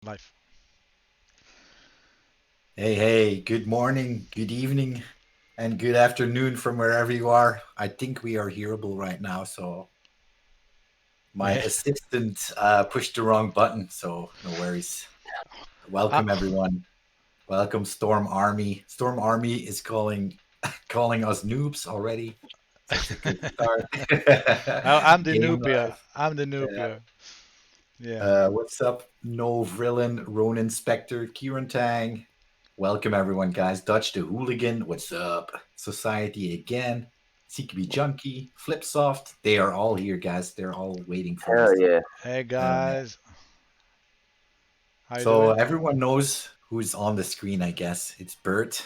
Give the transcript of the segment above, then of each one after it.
live. Hey, good morning, good evening, and good afternoon from wherever you are. I think we are hearable right now, so my Yeah. assistant pushed the wrong button, so no worries. Uh, Welcome, everyone. Welcome, Storm Army. Storm Army is calling us noobs already, so it's a good start. I'm the Game noob here. life. I'm the noob Yeah. here. Yeah. What's up? No Vrillin, Ronan Spectre, Kieran Tang. Welcome everyone, guys. Dutch the Hooligan. What's up? Society again. CQB Junkie, Flipsoft. They are all here, guys. They're all waiting for us. Hell yeah. Hey Uh, guys, how you so doing? everyone knows who's on the screen, I guess. It's Bert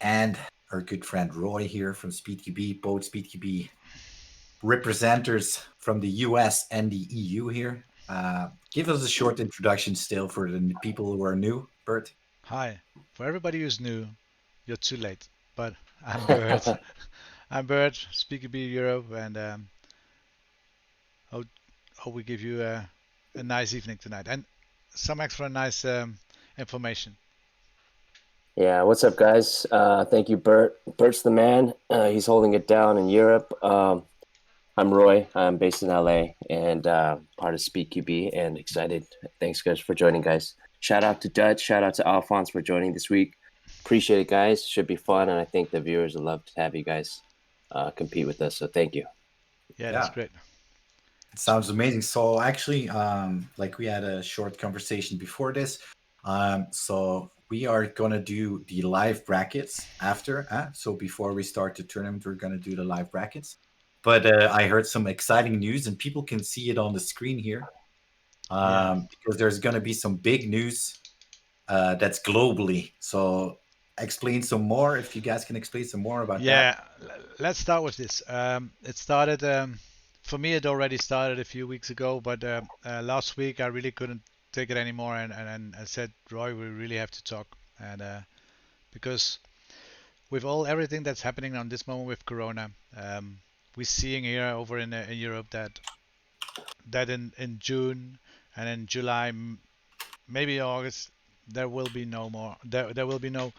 and our good friend Roy here from SpeedQB, both SpeedQB representers from the US and the EU here. Give us a short introduction still for the people who are new, Bert. Hi. For everybody who's new, you're too late. But I'm Bert. I'm Bert, Speaker B Europe, and hope, hope we give you a nice evening tonight and some extra nice information. Yeah, what's up, guys? Thank you, Bert. Bert's the man. He's holding it down in Europe. I'm Roy. I'm based in LA and part of SpeedQB and excited. Thanks, guys, for joining, guys. Shout out to Dutch. Shout out to Alphonse for joining this week. Appreciate it, guys. Should be fun, and I think the viewers would love to have you guys compete with us. So thank you. Yeah, that's Yeah, great. it sounds amazing. So actually, like we had a short conversation before this. So we are gonna do the live brackets after. So before we start the tournament, we're gonna do the live brackets. But I heard some exciting news, and people can see it on the screen here. Yeah. Because there's gonna be some big news that's globally. So explain some more if you guys can explain some more about that. Yeah, let's start with this. It started, for me, it already started a few weeks ago, but last week I really couldn't take it anymore, and I said, Roy, we really have to talk, and because with all everything that's happening on this moment with Corona, we're seeing here over in Europe that in June and in July, maybe August, there will be no more. There will be no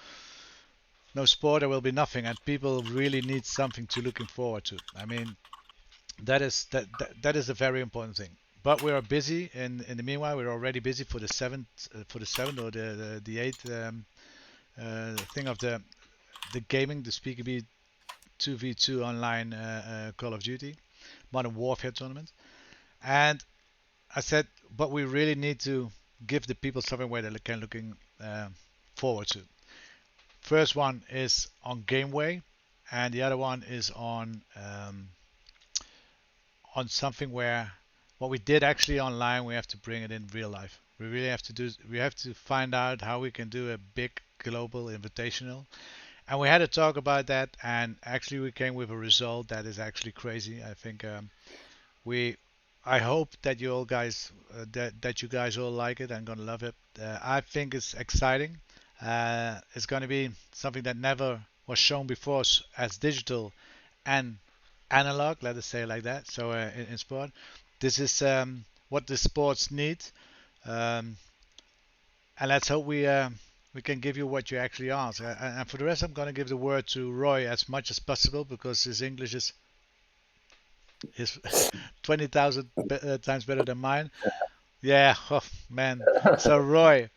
sport. There will be nothing, and people really need something to looking forward to. I mean, that is a very important thing. But we are busy, and in the meanwhile, we're already busy for the seventh or the eighth thing of the gaming, the SpeakB 2v2 online Call of Duty Modern Warfare tournament. And I said, but we really need to give the people something where they can looking forward to. First one is on Gameway, and the other one is on something where what we did actually online, we have to bring it in real life. We really have to do. We have to find out how we can do a big global invitational, and we had to talk about that. And actually, we came with a result that is actually crazy. I think we. I hope that you all guys that you guys all like it and gonna love it. I think it's exciting. It's gonna be something that never was shown before as digital and analog, let us say it like that. So in sport, this is what the sports need, um, and let's hope we can give you what you actually ask. And for the rest, I'm going to give the word to Roy as much as possible because his English is 20,000 times better than mine. Yeah, oh, man. So Roy,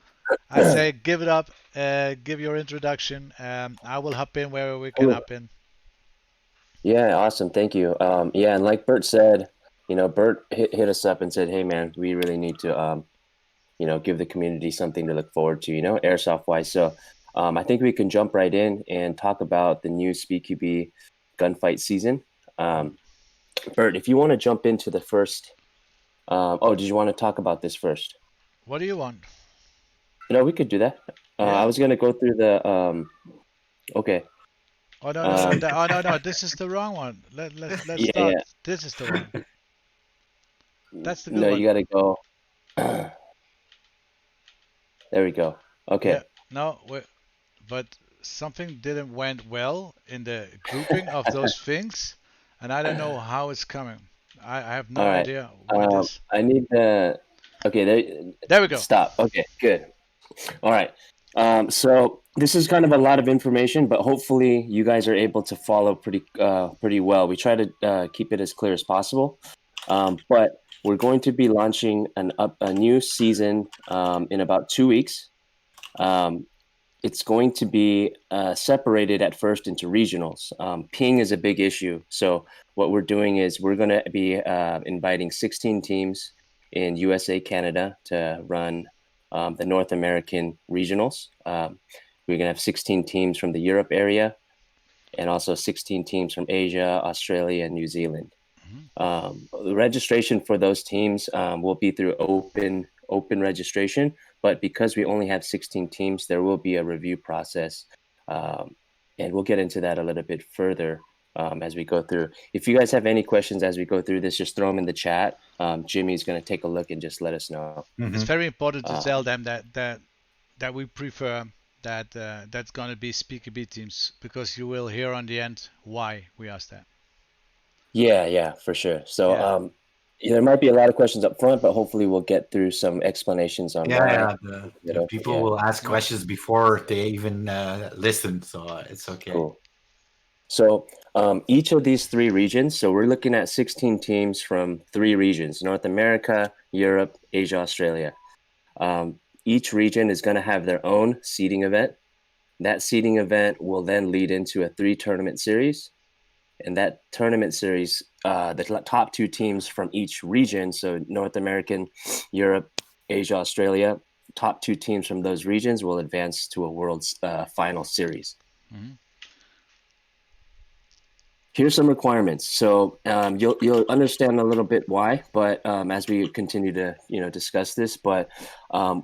I say give it up. Give your introduction. I will hop in wherever we can hop in. Yeah, awesome. Thank you. Yeah, and like Bert said, Bert hit us up and said, "Hey, man, we really need to, give the community something to look forward to, airsoft wise." So, I think we can jump right in and talk about the new SpeedQB gunfight season. Bert, if you want to jump into the first, oh, did you want to talk about this first? What do you want? We could do that. I Yeah. was gonna go through the. Okay. Oh no no no! Um, Oh no no! This is the wrong one. Let's yeah, start. yeah. This is the one. That's the good No, you one. gotta go. There we go. Yeah. Okay. No, but something didn't went well in the grouping of those things, and I don't know how it's coming. I have All no right. idea what is. I need the Okay, There we go. stop. Okay, good. All right. So this is kind of a lot of information, but hopefully you guys are able to follow pretty well. We try to keep it as clear as possible, but we're going to be launching a new season in about 2 weeks. It's going to be separated at first into regionals. Ping is a big issue, so what we're doing is we're going to be inviting 16 teams in USA, Canada to run the North American regionals. We're going to have 16 teams from the Europe area and also 16 teams from Asia, Australia, and New Zealand. The registration for those teams will be through open registration, but because we only have 16 teams, there will be a review process, and we'll get into that a little bit further as we go through. If you guys have any questions as we go through this, just throw them in the chat. Jimmy's going to take a look and just let us know. It's very important to tell them that we prefer that's going to be SpeedQB teams, because you will hear on the end why we asked that. Yeah, for sure. So there might be a lot of questions up front, but hopefully we'll get through some explanations on why. The people will ask questions before they even listen, so it's okay. Cool. So each of these 3 regions, so we're looking at 16 teams from 3 regions: North America, Europe, Asia, Australia. Each region is going to have their own seeding event. That seeding event will then lead into a 3-tournament series. And that tournament series, the top 2 teams from each region, so North American, Europe, Asia, Australia, top 2 teams from those regions will advance to a world's final series. Here's some requirements. So you'll understand a little bit why, but as we continue to discuss this, but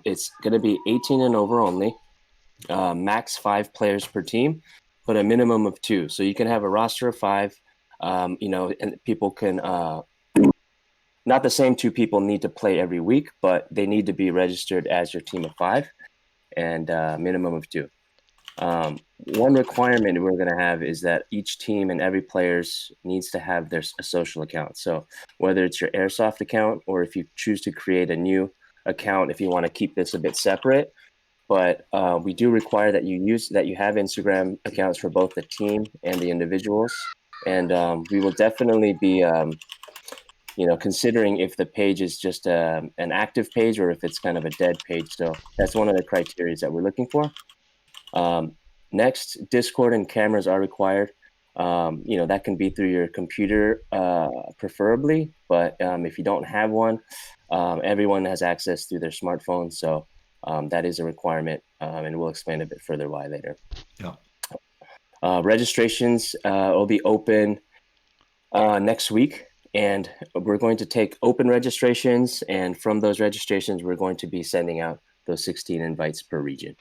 it's going to be 18 and over only, max 5 players per team, but a minimum of 2. So you can have a roster of 5, and people can, not the same 2 people need to play every week, but they need to be registered as your team of 5, and minimum of 2. One requirement we're going to have is that each team and every players needs to have a social account. So whether it's your Airsoft account, or if you choose to create a new account, if you want to keep this a bit separate, but we do require that you have Instagram accounts for both the team and the individuals. And we will definitely be, considering if the page is just an active page or if it's kind of a dead page. So that's one of the criteria that we're looking for. Next, Discord and cameras are required. That can be through your computer, preferably. But if you don't have one, everyone has access through their smartphone. So that is a requirement, and we'll explain a bit further why later. Yeah. Registrations will be open next week, and we're going to take open registrations, and from those registrations, we're going to be sending out those 16 invites per region.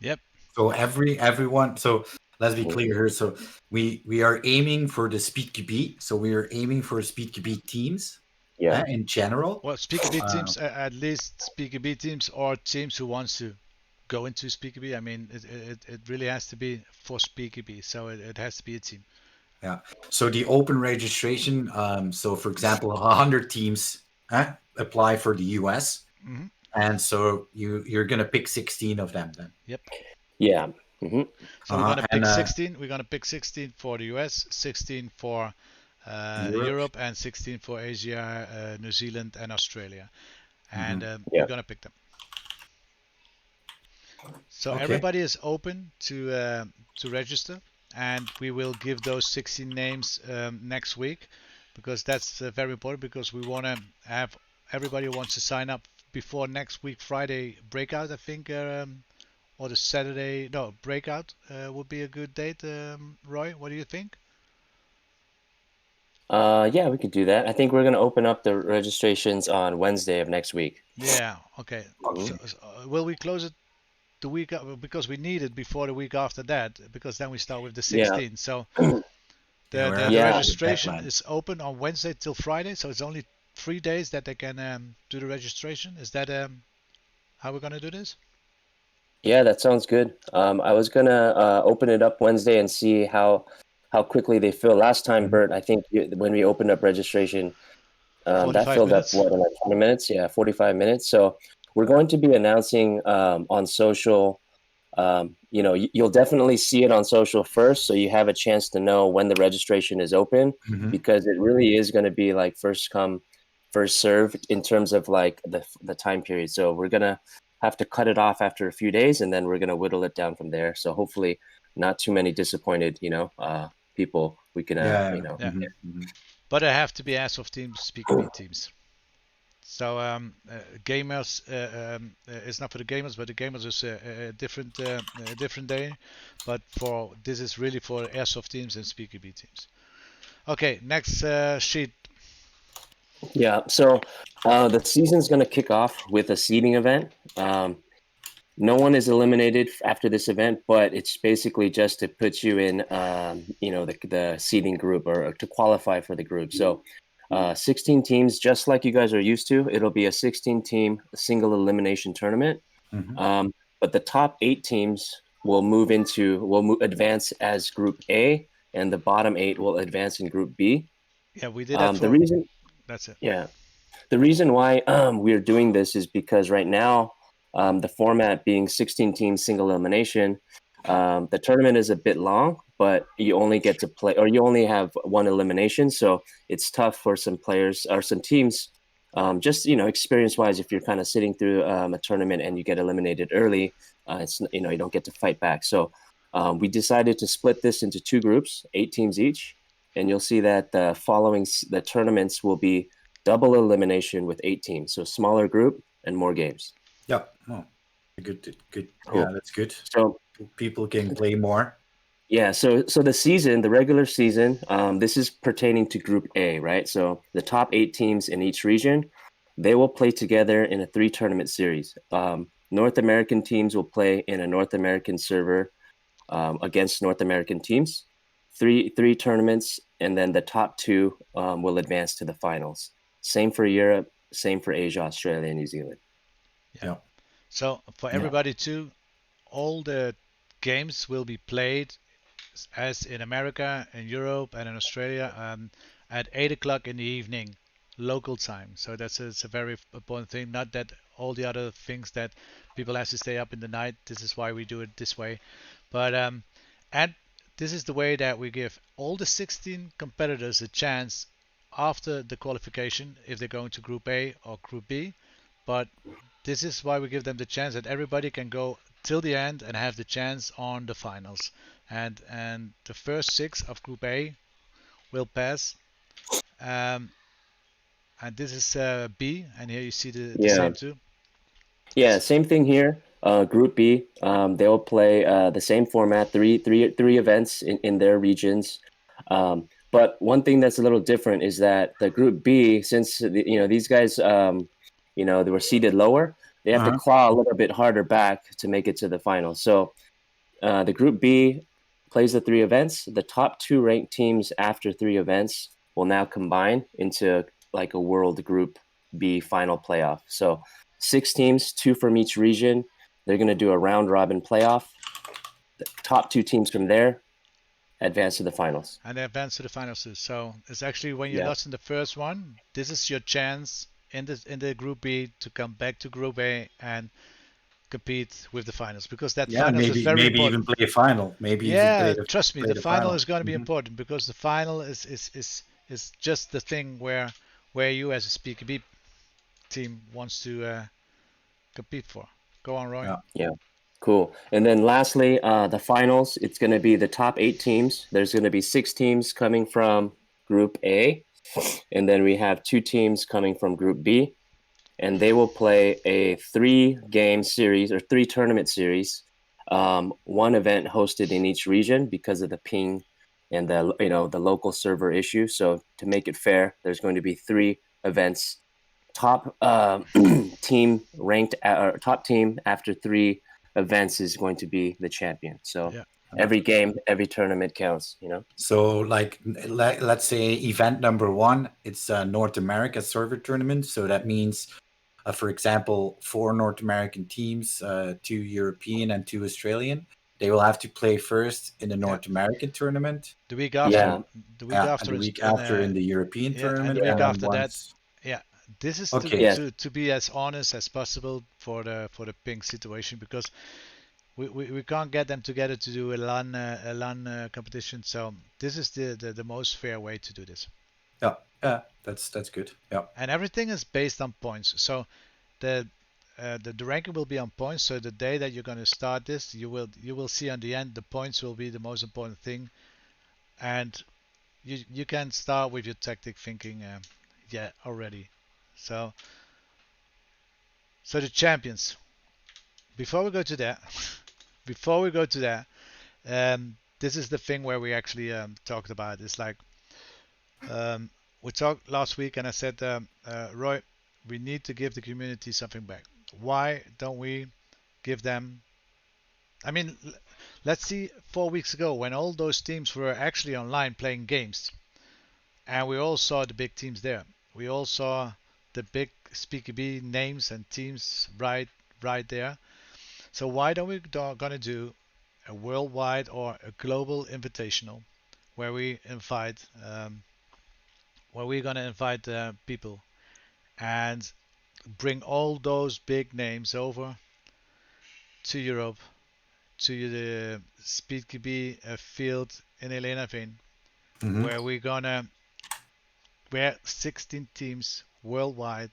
Yep. So everyone. So let's be clear here. So we are aiming for the SpeedQB. So we are aiming for SpeedQB teams. Yeah. In general. Well, SpeedQB teams, at least SpeedQB teams, or teams who wants to go into SpeedQB. I mean, it really has to be for SpeedQB, so it has to be a team. Yeah. So the open registration. So for example, 100 teams apply for the US, and so you're gonna pick 16 of them then. Yep. Yeah. So we're gonna pick 16. We're gonna pick 16 for the US, 16 for Europe, and 16 for Asia, New Zealand, and Australia, and we're gonna pick them. So everybody is open to register, and we will give those 16 names next week, because that's very important, because we want to have everybody who wants to sign up before next week Friday breakout, I think, or the Saturday breakout would be a good date. Roy, what do you think? Yeah, we could do that. I think we're going to open up the registrations on Wednesday of next week. Yeah, okay. So, will we close it the week, because we need it before the week after that, because then we start with the 16. Yeah. So the registration is open on Wednesday till Friday, so it's only 3 days that they can do the registration. Is that how we're going to do this? Yeah, that sounds good. I was going to open it up Wednesday and see how quickly they fill. Last time, Bert, I think when we opened up registration, That 45 filled up minutes. what, in like 20 minutes? Yeah, 45 minutes. So we're going to be announcing on social. You'll definitely see it on social first, so you have a chance to know when the registration is open, because it really is going to be like first come, first serve in terms of like the time period. So we're gonna have to cut it off after a few days, and then we're gonna whittle it down from there. So hopefully, not too many disappointed, people. We can, Yeah. Yeah. But it have to be Airsoft teams, SpeedQB teams. So gamers is not for the gamers, but the gamers is a different day. But for this is really for Airsoft teams and SpeedQB teams. Okay, next sheet. Yeah. So the season's going to kick off with a seeding event. No one is eliminated after this event, but it's basically just to put you in, the seeding group, or to qualify for the group. So 16 teams, just like you guys are used to. It'll be a 16-team single elimination tournament. But the top 8 teams will advance as Group A, and the bottom 8 will advance in Group B. Yeah, we did that The for. reason, That's it. yeah, the reason why we're doing this is because right now, the format being 16 teams single elimination, the tournament is a bit long, but you only get to play, or you only have one elimination. So it's tough for some players or some teams, just, experience wise, if you're kind of sitting through a tournament and you get eliminated early, you don't get to fight back. So we decided to split this into 2 groups, 8 teams each. And you'll see that the tournaments will be double elimination with 8 teams. So smaller group and more games. Yeah. Oh, good. Cool. Yeah, that's good. So people can play more. Yeah, so the regular season, this is pertaining to Group A, right? So the top 8 teams in each region, they will play together in a 3-tournament series. North American teams will play in a North American server against North American teams. Three tournaments, and then the top 2 will advance to the finals. Same for Europe, same for Asia, Australia, and New Zealand. Yeah. So for everybody too, all the games will be played as in America, in Europe, and in Australia at 8 o'clock in the evening, local time. So it's a very important thing. Not that all the other things that people have to stay up in the night. This is why we do it this way. But and this is the way that we give all the 16 competitors a chance after the qualification if they're going to Group A or Group B. But this is why we give them the chance that everybody can go till the end and have the chance on the finals. And the first 6 of Group A will pass. And this is B, and here you see the same too. Yeah, same thing here. Group B, they'll play the same format, three events in their regions. But one thing that's a little different is that the Group B, since these guys, they were seated lower, they have to claw a little bit harder back to make it to the final. So the Group B plays the 3 events. The top 2 ranked teams after 3 events will now combine into like a World Group B final playoff. So 6 teams, 2 from each region. They're going to do a round robin playoff. The top 2 teams from there advance to the finals. And they advance to the finals too. So it's actually when you lost in the first one, this is your chance in the Group B to come back to Group A and compete with the finals, because that finals is very important. Even play a final. Trust me, the final is going to be important, because the final is just the thing where you as a SpeedQB team wants to compete for. Go on, Roy. Yeah. Cool. And then lastly, the finals, it's going to be the top 8 teams. There's going to be 6 teams coming from Group A, and then we have 2 teams coming from Group B, and they will play a 3-game series or 3-tournament series, 1 event hosted in each region because of the ping and the local server issue. So to make it fair, there's going to be 3 events. Top team ranked or top team after 3 events is going to be the champion. So every game, every tournament counts, So like let's say event number 1, it's a North America server tournament. So that means, for example, 4 North American teams, 2 European and 2 Australian. They will have to play first in the North American tournament. The week after. The week after in the European tournament. And the week after that This is Okay. to be as honest as possible for the pink situation, because we can't get them together to do a LAN competition. So this is the most fair way to do this. Yeah. Yeah. That's good. Yeah. And everything is based on points. So the ranking will be on points. So the day that you're going to start this, you will see on the end the points will be the most important thing, and you can start with your tactic thinking, already. So the champions. Before we go to that, this is the thing where we actually talked about. It's like we talked last week, and I said, Roy, we need to give the community something back. Why don't we give them? I mean, let's see, 4 weeks ago when all those teams were actually online playing games, and we all saw the big teams there. We all saw the big SpeedQB names and teams right there. So why don't we gonna do a worldwide or a global invitational where we invite where we're gonna invite people and bring all those big names over to Europe, to the SpeedQB field in Elimination, Mm-hmm. where we're 16 teams worldwide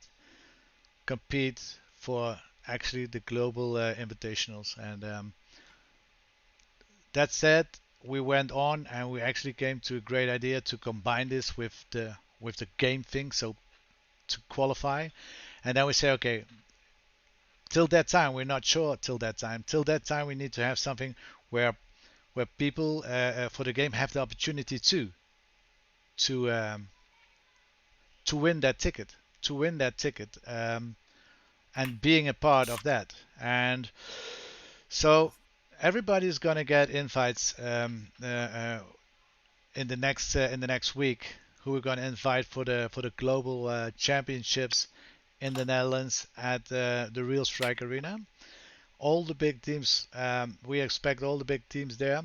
compete for actually the global invitationals. And that said, we went on and we actually came to a great idea to combine this with the game thing, so to qualify. And then we say, okay, till that time we're not sure. Till that time we need to have something where people for the game have the opportunity to win that ticket, and being a part of that. And so everybody's gonna get invites in the next week, who we're gonna invite for the global championships in the Netherlands at the Real Strike Arena. All the big teams, we expect all the big teams there,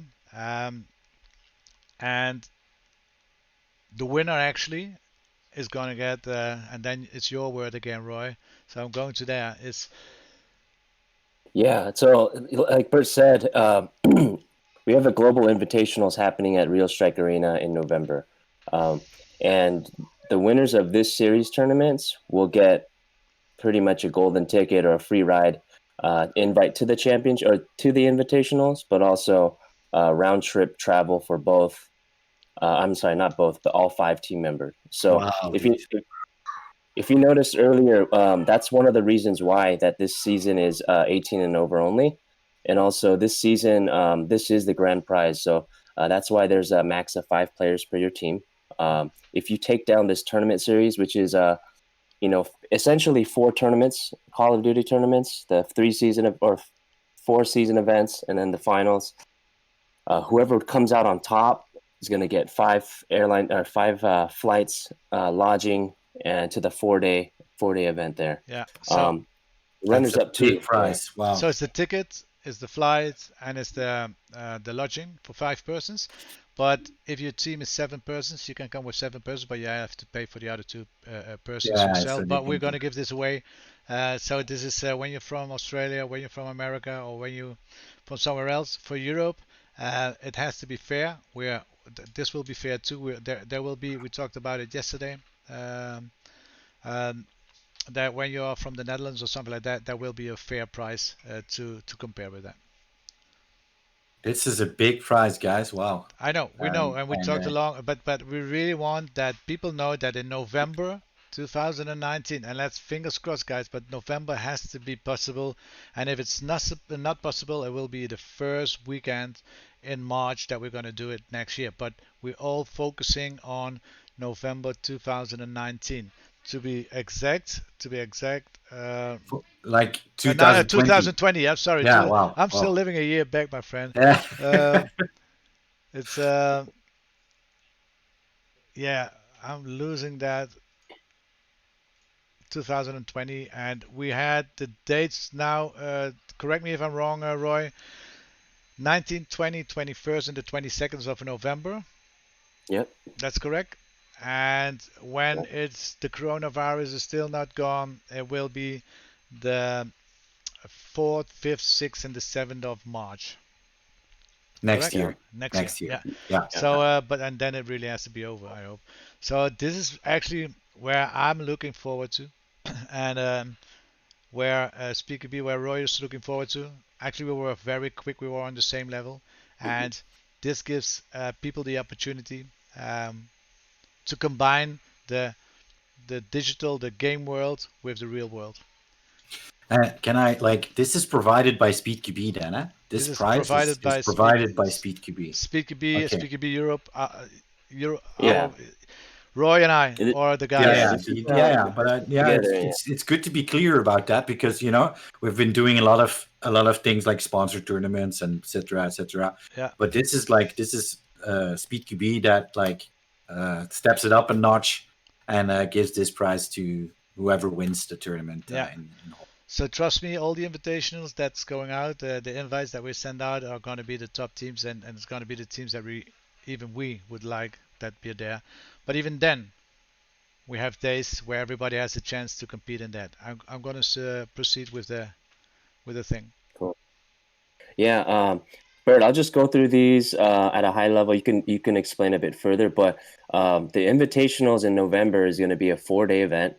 and the winner actually is gonna get, and then it's your word again, Roy. So I'm going to there. It's Yeah, so like Bert said, we have a global invitationals happening at Real Strike Arena in November, and the winners of this series tournaments will get pretty much a golden ticket or a free ride, invite to the championship or to the invitationals, but also round trip travel for both. I'm sorry, not both, but all 5 team members. So Wow. if you noticed earlier, that's one of the reasons why that this season is 18 and over only. And also this season, this is the grand prize. So that's why there's a max of 5 players per your team. If you take down this tournament series, which is, essentially 4 tournaments, Call of Duty tournaments, the 4 season events, and then the finals, whoever comes out on top is going to get 5 flights, lodging, and to the 4-day event there. Yeah. So runners up to big prize. Wow. So it's the ticket, it's the flight, and it's the lodging for 5 persons. But if your team is 7 persons, you can come with 7 persons, but you have to pay for the other 2 persons Yeah, yourself. so But we're going to give this away. So this is when you're from Australia, when you're from America, or when you're from somewhere else. For Europe, it has to be fair. This will be fair too. There will be. We talked about it yesterday. That when you are from the Netherlands or something like that, there will be a fair price to compare with that. This is a big prize, guys. Wow. I know, we know, and we talked along, but we really want that people know that in November 2019, and let's fingers crossed, guys, but November has to be possible, and if it's not possible, it will be the first weekend in March that we're going to do it next year. But we're all focusing on November 2019. To be exact, Like no, 2020. 2020. I'm sorry. Yeah, wow. I'm still living a year back, my friend. Yeah. It's yeah, I'm losing that 2020, and we had the dates now. Correct me if I'm wrong, Roy. 19, 20, 21st, and the 22nd of November. Yep. That's correct. And when it's the coronavirus is still not gone, it will be the 4th, 5th, 6th, and the 7th of March. Next Correct? Yeah. year. Next year. Next Yeah. year. Yeah. So, but and then it really has to be over, I hope. So this is actually where I'm looking forward to, and where SpeedQB, where Roy is looking forward to. Actually, we were very quick. We were on the same level, and this gives people the opportunity to combine the digital, the game world with the real world. Can I like this is provided by SpeedQB then? This This is prize provided is by Speed provided by SpeedQB. SpeedQB, Okay. SpeedQB Europe, Yeah. Roy and I, It- or the Yeah, guys. yeah. yeah, This is yeah, yeah. But yeah, together. Yeah. it's good to be clear about that because we've been doing a lot of things like sponsored tournaments and etc. etc. Yeah, But this is SpeedQB that like steps it up a notch and gives this prize to whoever wins the tournament yeah. in whole. So trust me, all the invitationals that's going out, the invites that we send out are going to be the top teams, and it's going to be the teams that we would like that be there. But even then, we have days where everybody has a chance to compete in that. I'm going to proceed with the thing. Cool. Yeah. Bert, I'll just go through these at a high level. You can explain a bit further, but the invitationals in November is going to be a 4-day event.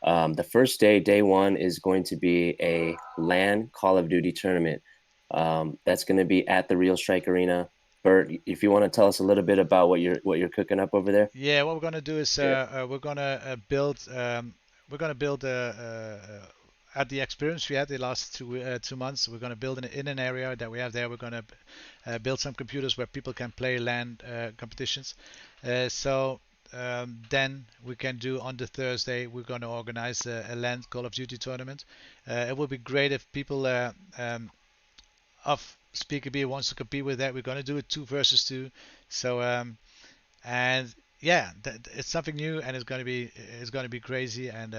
The first day, day one, is going to be a LAN Call of Duty tournament. That's going to be at the Real Strike Arena. Bert, if you want to tell us a little bit about what you're cooking up over there. Yeah, what we're gonna do is we're gonna build at the experience we had the last 2 months. We're gonna build in an area that we have there. We're gonna build some computers where people can play LAN competitions. So then we can do on the Thursday. We're gonna organize a LAN Call of Duty tournament. It would be great if people of SpeedQB wants to compete with that. We're gonna do it 2 versus 2. So and yeah, it's something new, and it's gonna be crazy, and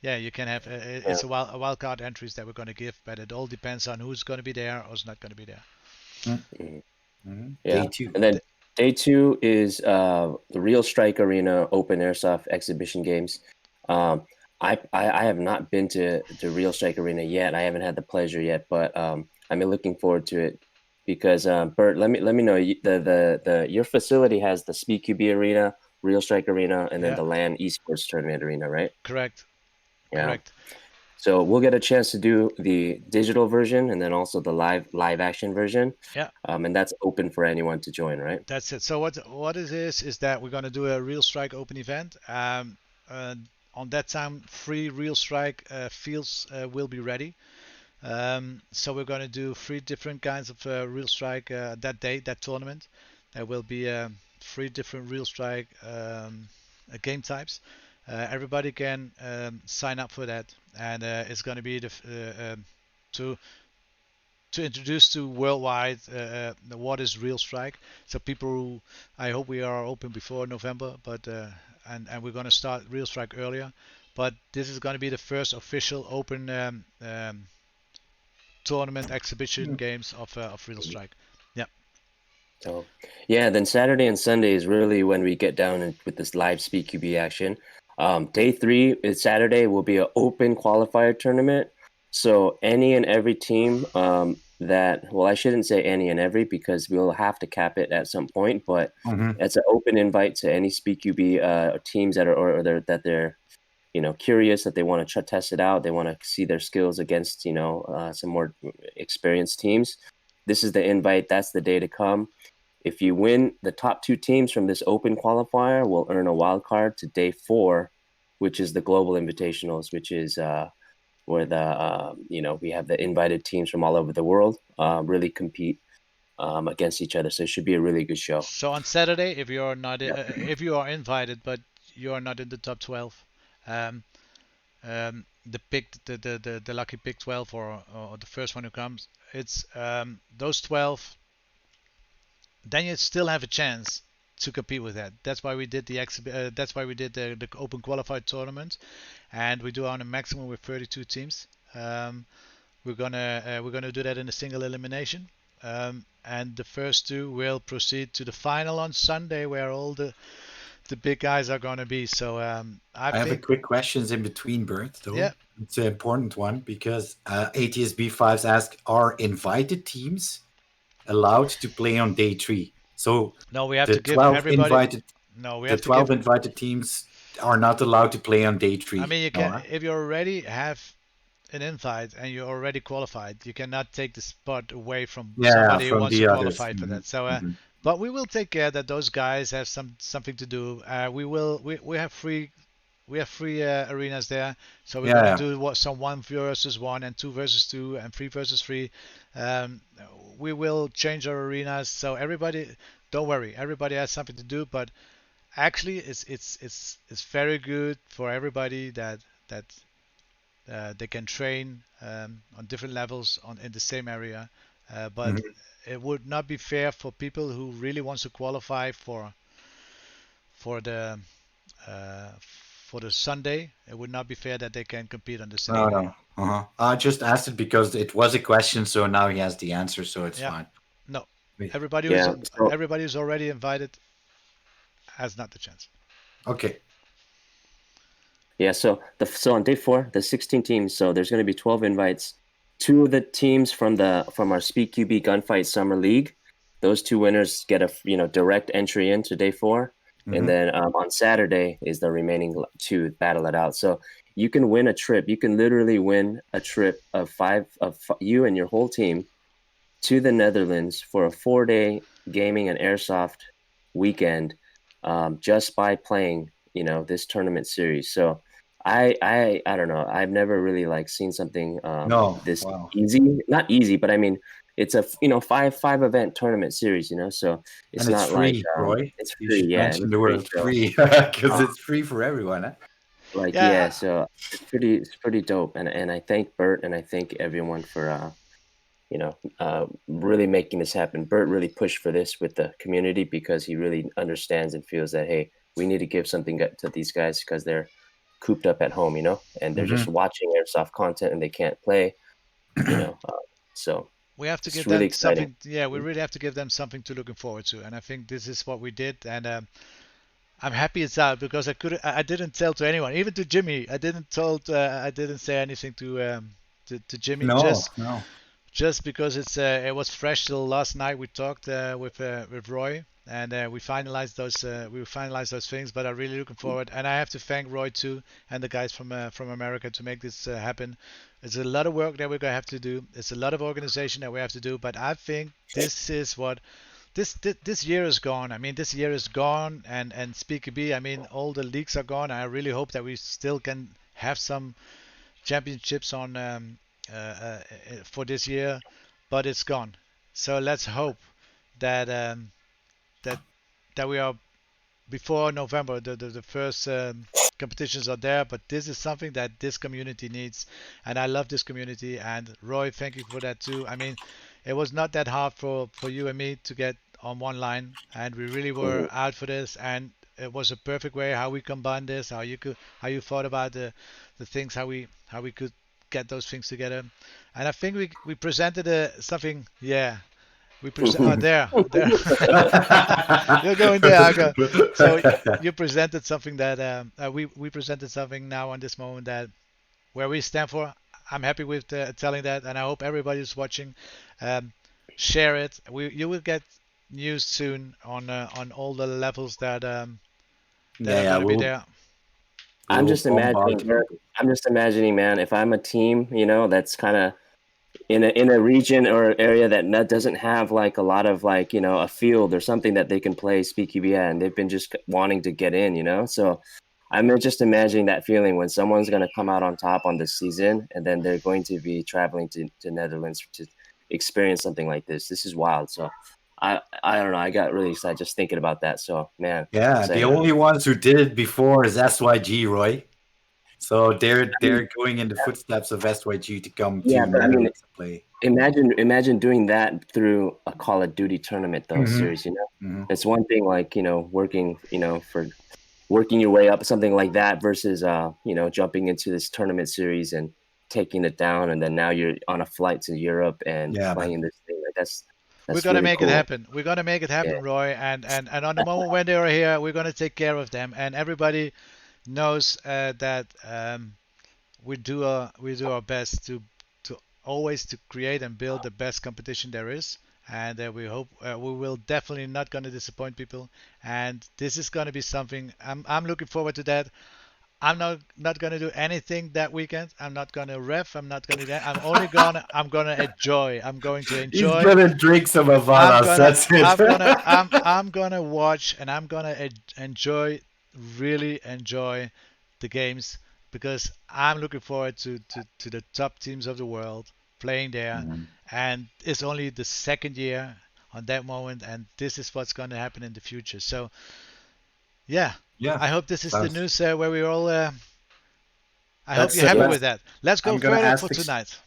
yeah, you can have Yeah. it's a wild card entries that we're gonna give, but it all depends on who's gonna be there or who's not gonna be there. Yeah. Day two. And then day two is the Real Strike Arena Open Airsoft Exhibition Games. I have not been to Real Strike Arena yet. I haven't had the pleasure yet, but I'm looking forward to it because Bert, let me know your facility has the SpeedQB Arena, Real Strike Arena, and then Yeah. the LAN Esports Tournament Arena, right? Correct. Yeah. Correct. So we'll get a chance to do the digital version and then also the live action version. Yeah. And that's open for anyone to join, right? That's it. So what it is that we're gonna do a Real Strike Open event. On that time, free Real Strike fields will be ready. So we're gonna do 3 different kinds of Real Strike that day, that tournament. There will be 3 different Real Strike game types. Everybody can sign up for that, and it's gonna be to introduce to worldwide what is Real Strike. So people who, I hope we are open before November, but and we're gonna start Real Strike earlier. But this is gonna be the first official open tournament exhibition games of Real Strike. Yeah. So yeah, then Saturday and Sunday is really when we get down with this live SpeedQB action. Day 3 is Saturday will be an open qualifier tournament. So any and every team I shouldn't say any and every because we'll have to cap it at some point, but it's an open invite to any SpeedQB teams that are that they're curious, that they want to test it out, they want to see their skills against some more experienced teams. This is the invite. That's the day to come. If you win, the top 2 teams from this open qualifier will earn a wild card to day 4, which is the global invitationals, which is where we have the invited teams from all over the world really compete against each other. So it should be a really good show. So on Saturday, if you are not if you are invited but you are not in the top 12, the lucky pick 12 or the first one who comes, it's those 12. Then you still have a chance to compete with that. That's why we did that's why we did the open qualified tournament, and we do on a maximum with 32 teams. We're gonna do that in a single elimination, and the first 2 will proceed to the final on Sunday, where all the the big guys are going to be. So I I have a think, quick questions in between, Bert, though. yeah. It's an important one because ATSB5s ask, are invited teams allowed to play on day 3? So No, we have the to give 12 everybody. invited No, we the have to 12 give. invited teams are not allowed to play on day I 3. mean, you No, can huh? if you already have an invite and you're already qualified, you cannot take the spot away from Yeah, somebody who from wants to the others. qualify for that. So, Hmm. but we will take care that those guys have something to do. We have free arenas there, so we're gonna Yeah. do some 1 versus 1 and 2 versus 2 and 3 versus 3. Um, we will change our arenas, so everybody, don't worry, everybody has something to do. But actually, it's very good for everybody that they can train on different levels in the same area. But Mhm. it would not be fair for people who really wants to qualify for the for the Sunday. It would not be fair that they can compete on the No, Saturday. no. Uh-huh. I just asked it because it was a question, so now he has the answer, so it's Yeah, fine. no. We- Yeah. So Everybody who's already invited has not the chance. Okay. yeah, so on day 4, the 16 teams. So there's going to be 12 invites. 2 of the teams from our SpeedQB Gunfight Summer League. Those 2 winners get a direct entry into day 4, and Mhm. then on Saturday is the remaining 2 battle it out. So you can win a trip. You can literally win a trip of you and your whole team to the Netherlands for a 4-day gaming and airsoft weekend, just by playing this tournament series. So I don't know. I've never really seen something No. this Wow. easy. Not easy, but I mean it's a five event tournament series. So And it's it's not like free, Roy. it's You free. should Yeah, and mention it's the free. word So free because uh, it's free for everyone. Huh? yeah, Yeah, so it's pretty dope. And I thank Bert and I thank everyone for really making this happen. Bert really pushed for this with the community because he really understands and feels that, hey, we need to give something to these guys because they're cooped up at home, and they're just Hmm. watching airsoft content and they can't play, so we have to it's give really them exciting. something. Yeah, we really have to give them something to looking forward to, and I think this is what we did. And I'm happy it's out because I didn't tell to anyone, even to Jimmy. I didn't say anything to Jimmy. No, Just no. just because it was fresh till last night. We talked with Roy, and we finalized those things. But I'm really looking forward, and I have to thank Roy too and the guys from America to make this happen. It's a lot of work that we're gonna have to do. It's a lot of organization that we have to do. But I think this is what this year is gone. I mean, this year is gone, and SpeedQB. I mean, all the leagues are gone. I really hope that we still can have some championships on for this year, but it's gone. So let's hope that that that we are before November. The first competitions are there, but this is something that this community needs, and I love this community. And Roy, thank you for that too. I mean, it was not that hard for you and me to get on one line, and we really were Mhm. out for this, and it was a perfect way how we combined this, how you thought about the things, how we could get those things together. And I think we presented something. Yeah, we present. Oh, there. You're going there, Aga. So you presented something that we presented something now on this moment that where we stand for. I'm happy with telling that, and I hope everybody's watching. Um, share it. You will get news soon on all the levels that Yeah, are yeah. going to be there. We I'm will just bombard imagining, the Bert, people. I'm just imagining, man, if I'm a team, that's kind of in a region or area that doesn't have a lot of a field or something that they can play Speak UBA, and they've been just wanting to get in. So I'm just imagining that feeling when someone's going to come out on top on this season, and then they're going to be traveling to Netherlands to experience something like this. This is wild. So I don't know. I got really excited just thinking about that. So man, Yeah, the exciting. Yeah. only ones who did it before is SYG, Roy. So I mean, they're going in the footsteps of SYG to come yeah, to but I mean, Netherlands to play. imagine doing that through a Call of Duty tournament though, Hmm. series. Hmm. It's one thing working, for working your way up, something like that, versus jumping into this tournament series and taking it down, and then now you're on a flight to Europe and Yeah, playing man. in this thing. That's We're That's gonna really make it cool. happen. We're gonna make it happen, Yeah. Roy. And on the moment when they are here, we're gonna take care of them. And everybody knows that we do our best to always to create and build the best competition there is. And we hope we will definitely not gonna disappoint people. And this is gonna be something I'm looking forward to that. I'm not gonna do anything that weekend. I'm not gonna ref. I'm not gonna do that. I'm gonna enjoy. I'm going to He's enjoy. gonna drink some Havanas. That's it. I'm gonna watch and I'm gonna enjoy, really enjoy the games because I'm looking forward to the top teams of the world playing there, Mhm. and it's only the second year on that moment, and this is what's going to happen in the future. So yeah, Yeah. I hope this is the Sounds. news where we all. I hope That's you're happy Yeah. with that. Let's go I'm gonna further ask for tonight.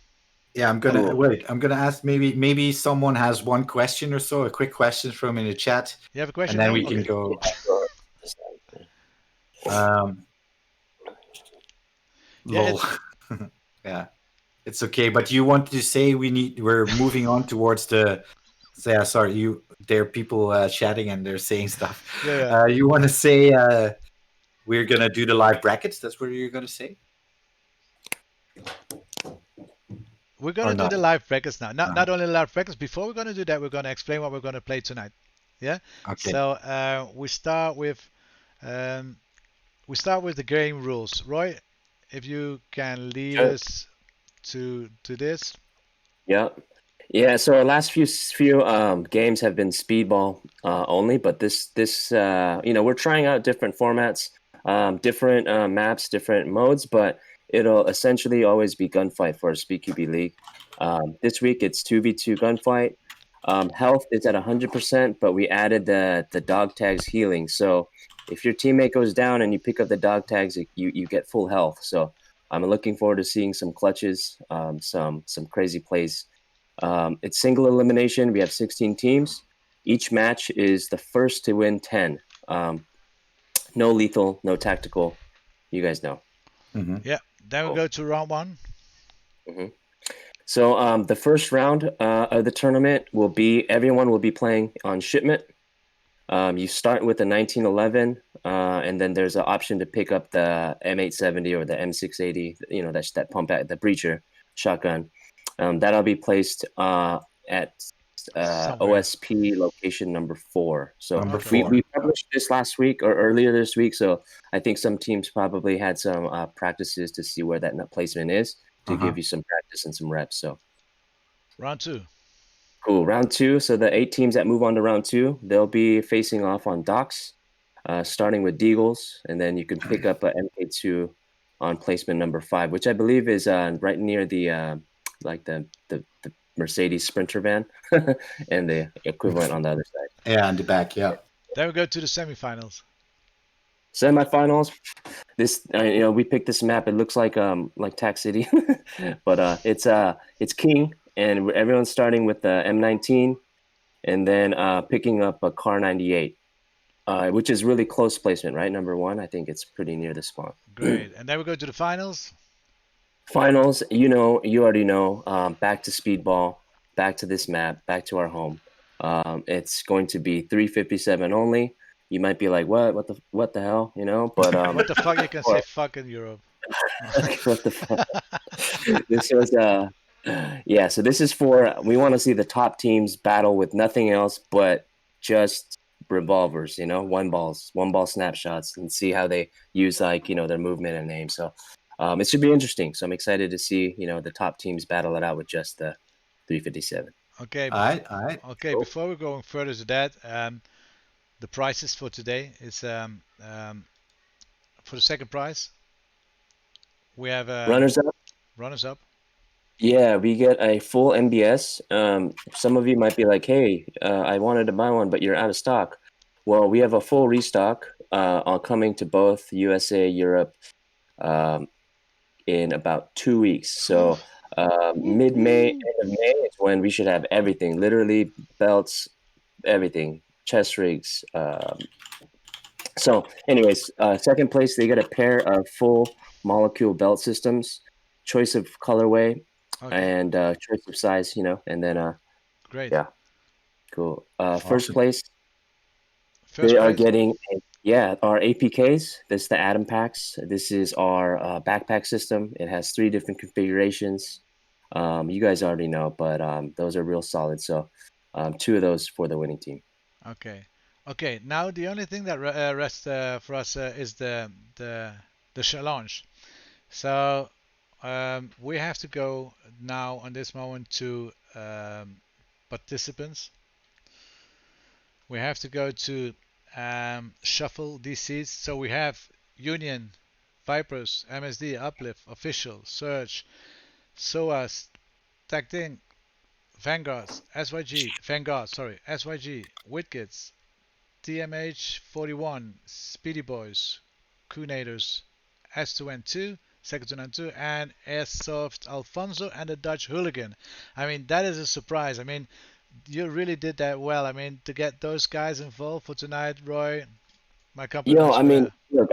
Yeah, I'm gonna Cool. wait. I'm gonna ask maybe someone has one question or so, a quick question from in the chat, You have a and question then now? we can Okay. go. Yeah. Sure. Um, Yeah, lol. Yeah, it's okay. But you wanted to say we're moving on towards the. Yeah, sorry. There are people chatting and they're saying stuff. yeah. You want to say we're gonna do the live brackets? That's what you're gonna say, We're or gonna do not? the live brackets now. Not Uh, not only live brackets. Before we're gonna do that, we're gonna explain what we're gonna play tonight. Yeah. okay. So um, we start with the game rules. Roy, if you can lead Sure. us to this. Yeah. Yeah, so our last few games have been speedball only, but this we're trying out different formats, different maps, different modes, but it'll essentially always be gunfight for our SpeedQB League. This week it's 2v2 gunfight. Health is at 100%, but we added the dog tags healing. So if your teammate goes down and you pick up the dog tags, you get full health. So I'm looking forward to seeing some clutches, some crazy plays. It's single elimination. We have 16 teams. Each match is the first to win 10. No lethal, no tactical. You guys know. Mm-hmm. Yeah. Then we Cool. go to round one. hmm So the first round of the tournament will be everyone will be playing on Shipment. You start with the 1911, and then there's an option to pick up the M870 or the M680. You know, that's that pump at the breacher shotgun. That'll be placed at Somewhere. OSP location number 4. So Number Okay. we 4. published this last week or earlier this week. So I think some teams probably had some practices to see where that placement is to give you some practice and some reps. So Round two. cool. Round 2. So the 8 teams that move on to round 2, they'll be facing off on docks, starting with Deagles, and then you can pick up a MK2 on placement number 5, which I believe is right near the like the Mercedes Sprinter van and the equivalent on the other side. Yeah, on the back. Yeah. Then we go to the semifinals. Semifinals. This we picked this map. It looks like Tac City, but it's King, and everyone's starting with the M19, and then picking up a Car 98, which is really close placement, right? Number 1. I think it's pretty near the spawn. Great. And then we go to the finals. Finals, you already know. Back to speedball, back to this map, back to our home. It's going to be 357 only. You might be like, what the hell, But What the fuck? You can say fuck in Europe. what the fuck? This was yeah. So this is for we want to see the top teams battle with nothing else but just revolvers. One ball snapshots, and see how they use their movement and aim. So it should be interesting. So I'm excited to see the top teams battle it out with just the 357. Okay. All right. All right. Okay. Cool. Before we go further to that, the prices for today is for the second prize we have Runners up. runners up. Yeah, we get a full MBS. Some of you might be like, "Hey, I wanted to buy one, but you're out of stock." Well, we have a full restock coming to both USA, Europe, in about 2 weeks. So mid-May, end of May is when we should have everything. Literally belts, everything, chest rigs. So, anyways, second place, they get a pair of full molecule belt systems, choice of colorway, Okay. and choice of size, and then Great. yeah. Cool. First Awesome. place, First they are place. getting, our APKs. This is the Atom Packs. This is our backpack system. It has 3 different configurations. You guys already know, but those are real solid. So 2 of those for the winning team. Okay. Okay. Now the only thing that rests for us is the the challenge. So we have to go now on this moment to participants. We have to go to shuffle these seats. So we have Union, Vipers, MSD, Uplift, Official, Surge, SOAS, Tacting, Vanguards, SYG, Vanguard, sorry, SYG, Whiz Kids, TMH 41, Speedy Boys, Kunaiters, S2N2, Second 2N2, and Airsoft Alfonso and the Dutch Hooligan. I mean, that is a surprise. I mean, you really did that well. I mean, to get those guys involved for tonight, Roy, my compliments I for mean, that. look,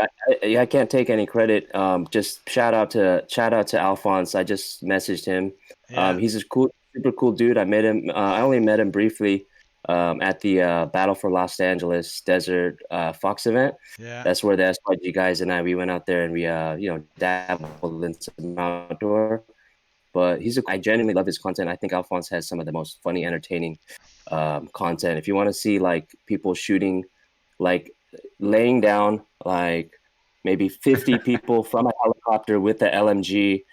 I can't take any credit. Just shout out to Alphonse. I just messaged him. Yeah, He's a cool, super cool dude. I met him. I only met him briefly at the Battle for Los Angeles Desert Fox event. yeah, That's where the SYG guys and we went out there and we dabbled in some outdoor. But I genuinely love his content. I think Alphonse has some of the most funny, entertaining content. If you want to see like people shooting, like laying down like maybe 50 people from a helicopter with the LMG,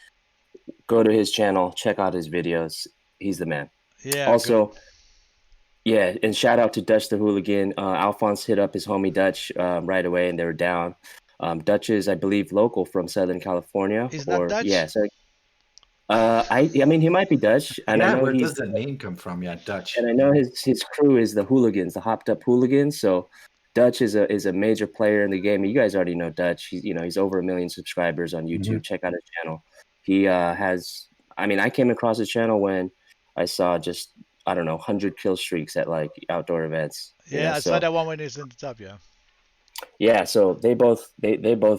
go to his channel, check out his videos. He's the man. yeah, good. Also, yeah, and shout out to Dutch the Hooligan. Alphonse hit up his homie Dutch right away, and they were down. Dutch is, I believe, local from Southern California, He's not or Dutch? yeah. So, I mean, he might be Dutch, and I Yeah, know where he's, does that name come from? Yeah, and Dutch. I know his crew is the Hooligans, the Hopped Up Hooligans. So Dutch is a major player in the game. You guys already know Dutch. He's over 1 million subscribers on Mhm. YouTube. Check out his channel. He has. I mean, I came across his channel when I saw just, I don't know, 100 kill streaks at like outdoor events. Yeah, I saw So that one when he's in the top, yeah. yeah, so they both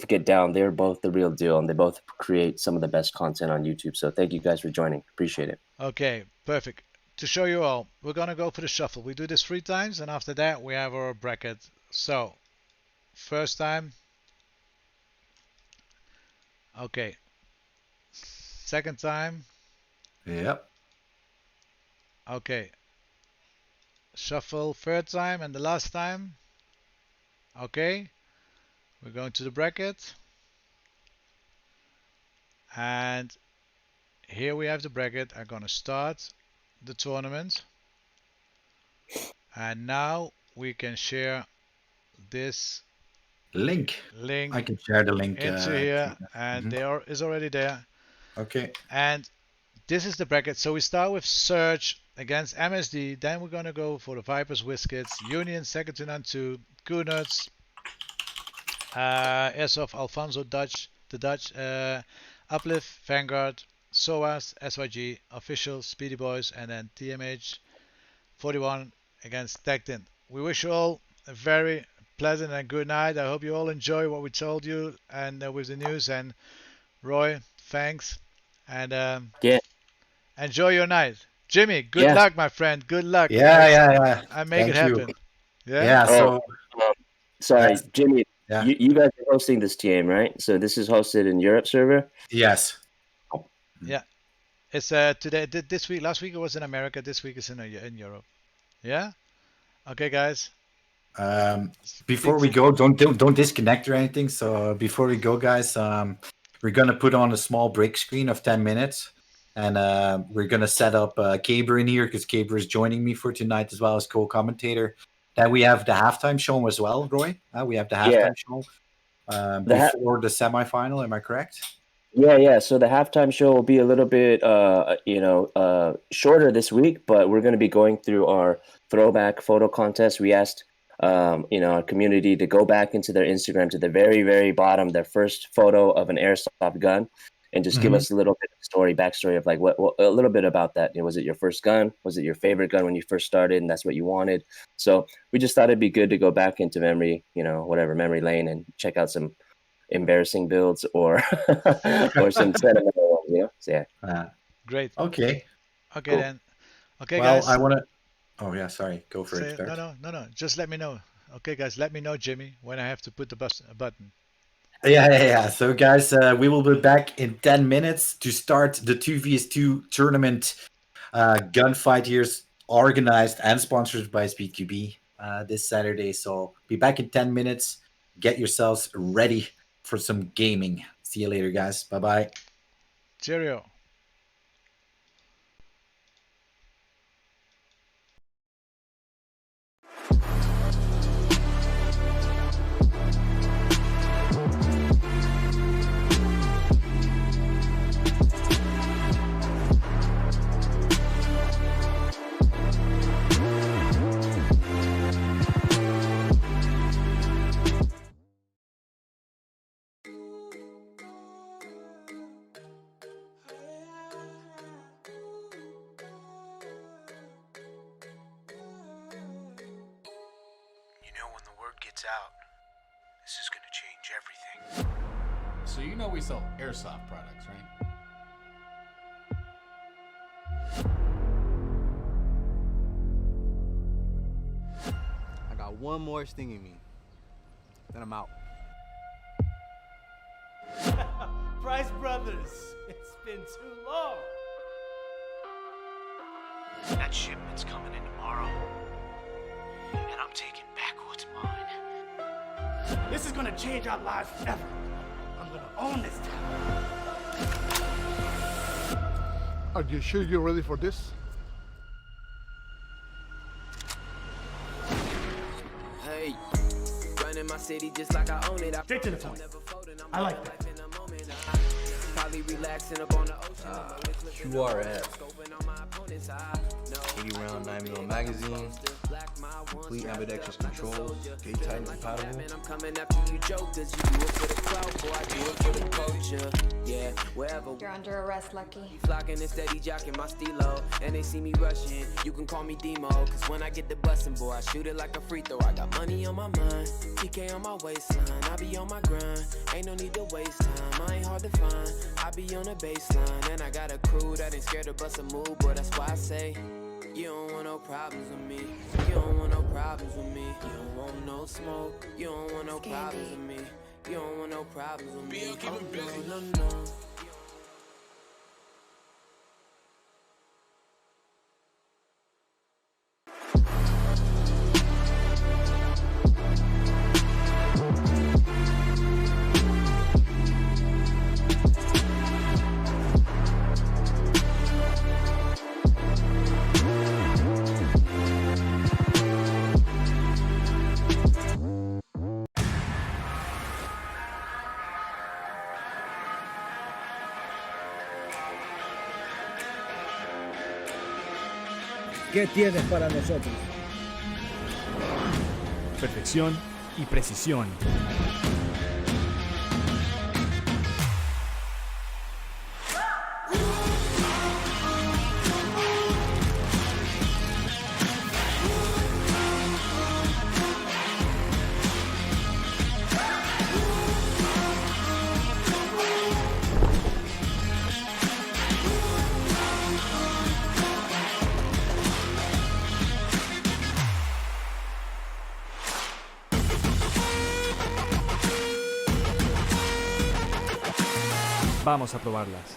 get down. They're both the real deal, and they both create some of the best content on YouTube. So thank you guys for joining. Appreciate it. Okay, perfect. To show you all, we're gonna go for the shuffle. We do this 3 times, and after that we have our bracket. So, first time, okay. Second time, Yep. okay. Shuffle third time, and the last time, okay. We're going to the bracket, and here we have the bracket. I'm gonna start the tournament, and now we can share this Link. I link can share the link. into here, and Mhm. there is already there. Okay. And this is the bracket. So we start with Surge against MSD. Then we're gonna go for the Vipers, Whiz Kids, Union, second to none two, Kunuts, Airsoft, Alfonso, Dutch, the Dutch, Uplift, Vanguard, SOAS, SYG, Official, Speedy Boys, and then TMH 41 against Tectin. We wish you all a very pleasant and good night. I hope you all enjoy what we told you and with the news. And Roy, thanks. And Yeah, enjoy your night. Jimmy, good yeah. luck, my friend. Good luck. Yeah, yeah, yeah. I make it Thank you. happen. Yeah? Yeah. Oh, So um, sorry, that's Jimmy. yeah. You guys are hosting this game, right? So this is hosted in Europe server. Yes. Yeah. It's today, this week, last week it was in America. This week is in Europe. Yeah? Okay, guys. Before Speak. we go, don't disconnect or anything. So before we go, guys, we're gonna put on a small break screen of 10 minutes, and we're gonna set up Caber in here because Caber is joining me for tonight as well as co-commentator. Then we have the halftime show as well, Roy. We have the Yeah, halftime show the ha- before the semifinal. Am I correct? yeah. So the halftime show will be a little bit, shorter this week, but we're going to be going through our throwback photo contest. We asked, our community to go back into their Instagram to the very, very bottom, their first photo of an airsoft gun, and just give Mhm. us a little bit of backstory of like what a little bit about that. Was it your first gun? Was it your favorite gun when you first started, and that's what you wanted? So we just thought it'd be good to go back into memory, whatever memory lane, and check out some embarrassing builds or or some sentimental ones. So, yeah. Uh, Great. okay. Okay, Cool. then. Okay, Well, guys. Oh yeah, sorry. Go for it, Say no, Bert. no, no, no. Just let me know. Okay, guys, let me know, Jimmy, when I have to put the button. Yeah. So, guys, we will be back in 10 minutes to start the 2vs2 tournament. Gunfight here's organized and sponsored by SpeedQB this Saturday. So, be back in 10 minutes. Get yourselves ready for some gaming. See you later, guys. Bye bye. Cheerio. You know, when the word gets out, this is gonna change everything. So you know we sell Airsoft products, right? I got one more sting in me. Then I'm out. Price Brothers, it's been too long. That shipment's coming in tomorrow, and I'm taking back what's mine. This is gonna change our lives forever. I'm gonna own this town. Are you sure you're ready for this? Hey, running my city just like I own it. Straight to the point. I like that. Probably relaxing up on the ocean. QRF. 80 round 9mm magazine. Complete ambidextrous controls. J-Titan compatible. I'm coming after you jokers. You do it for the crowd, boy. I do it for the culture. Yeah, wherever You're under arrest, Lucky. flocking and steady jocking my stilo. And they see me rushing. You can call me Demo. Cause when I get the bustin', boy, I shoot it like a free throw. I got money on my mind. PK on my waistline. I be on my grind. Ain't no need to waste time. I ain't hard to find. I be on the baseline. And I got a crew that ain't scared to bust a move. Boy, that's why I say, you don't want no problems with me. You don't want no problems with me. You don't want no smoke. You don't want no problems with me. You don't want no problems with me. Oh, no, no, no. ¿Qué tienes para nosotros? Perfección y precisión. Vamos a probarlas.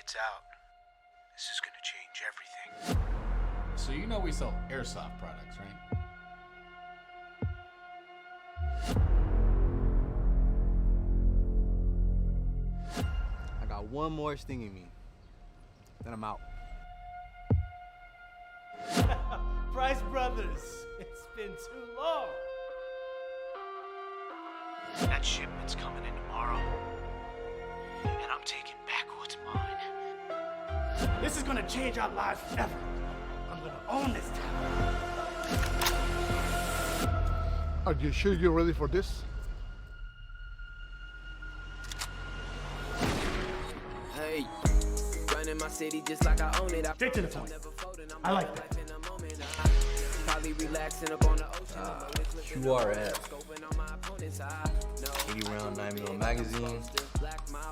lights out. This is gonna change everything. So you know we sell Airsoft products, right? I got one more sting in me. Then I'm out. Price Brothers, it's been too long. That shipment's coming in tomorrow. And I'm taking back what's mine. This is gonna change our lives forever. I'm gonna own this town. Are you sure you're ready for this? Hey, running my city just like I own it. Straight to the point. I like that. Probably relaxing up on the ocean. QRF. 80 round 9mm magazine.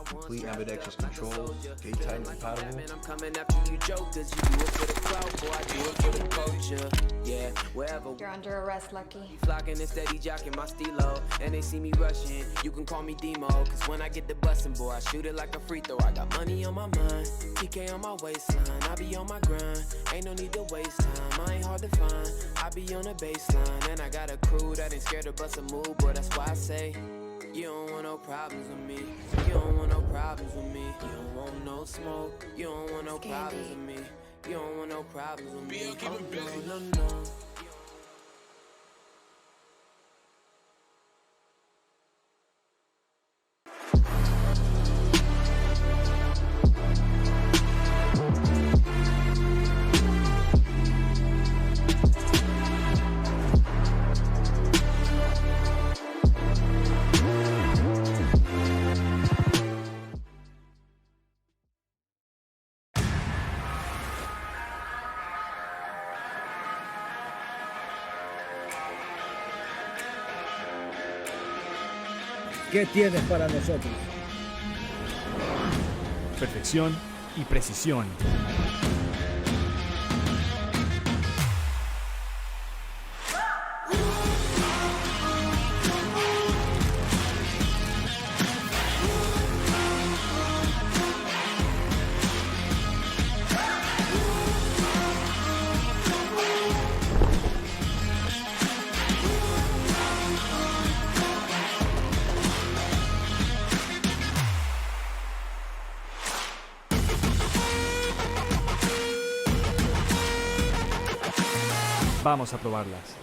Complete ambidextrous controls. Gate tight and compatible. I'm coming after you jokers. You do it for the crowd, boy. I do it for the culture. Yeah, wherever. You're under arrest, Lucky. Flocking and steady jocking my stilo. And they see me rushing. You can call me Demo. Cause when I get the bustin', boy, I shoot it like a free throw. I got money on my mind. PK on my waistline. I be on my grind. Ain't no need to waste time. I ain't hard to find. I be on the baseline. And I got a crew that ain't scared to bust a move. Boy, that's why I say, you don't want no problems with me. You don't want no problems with me. You don't want no smoke. You don't want no problems with me. You don't want no problems with me. Oh, no, no, no. ¿Qué tienes para nosotros? Perfección y precisión. Vamos a probarlas.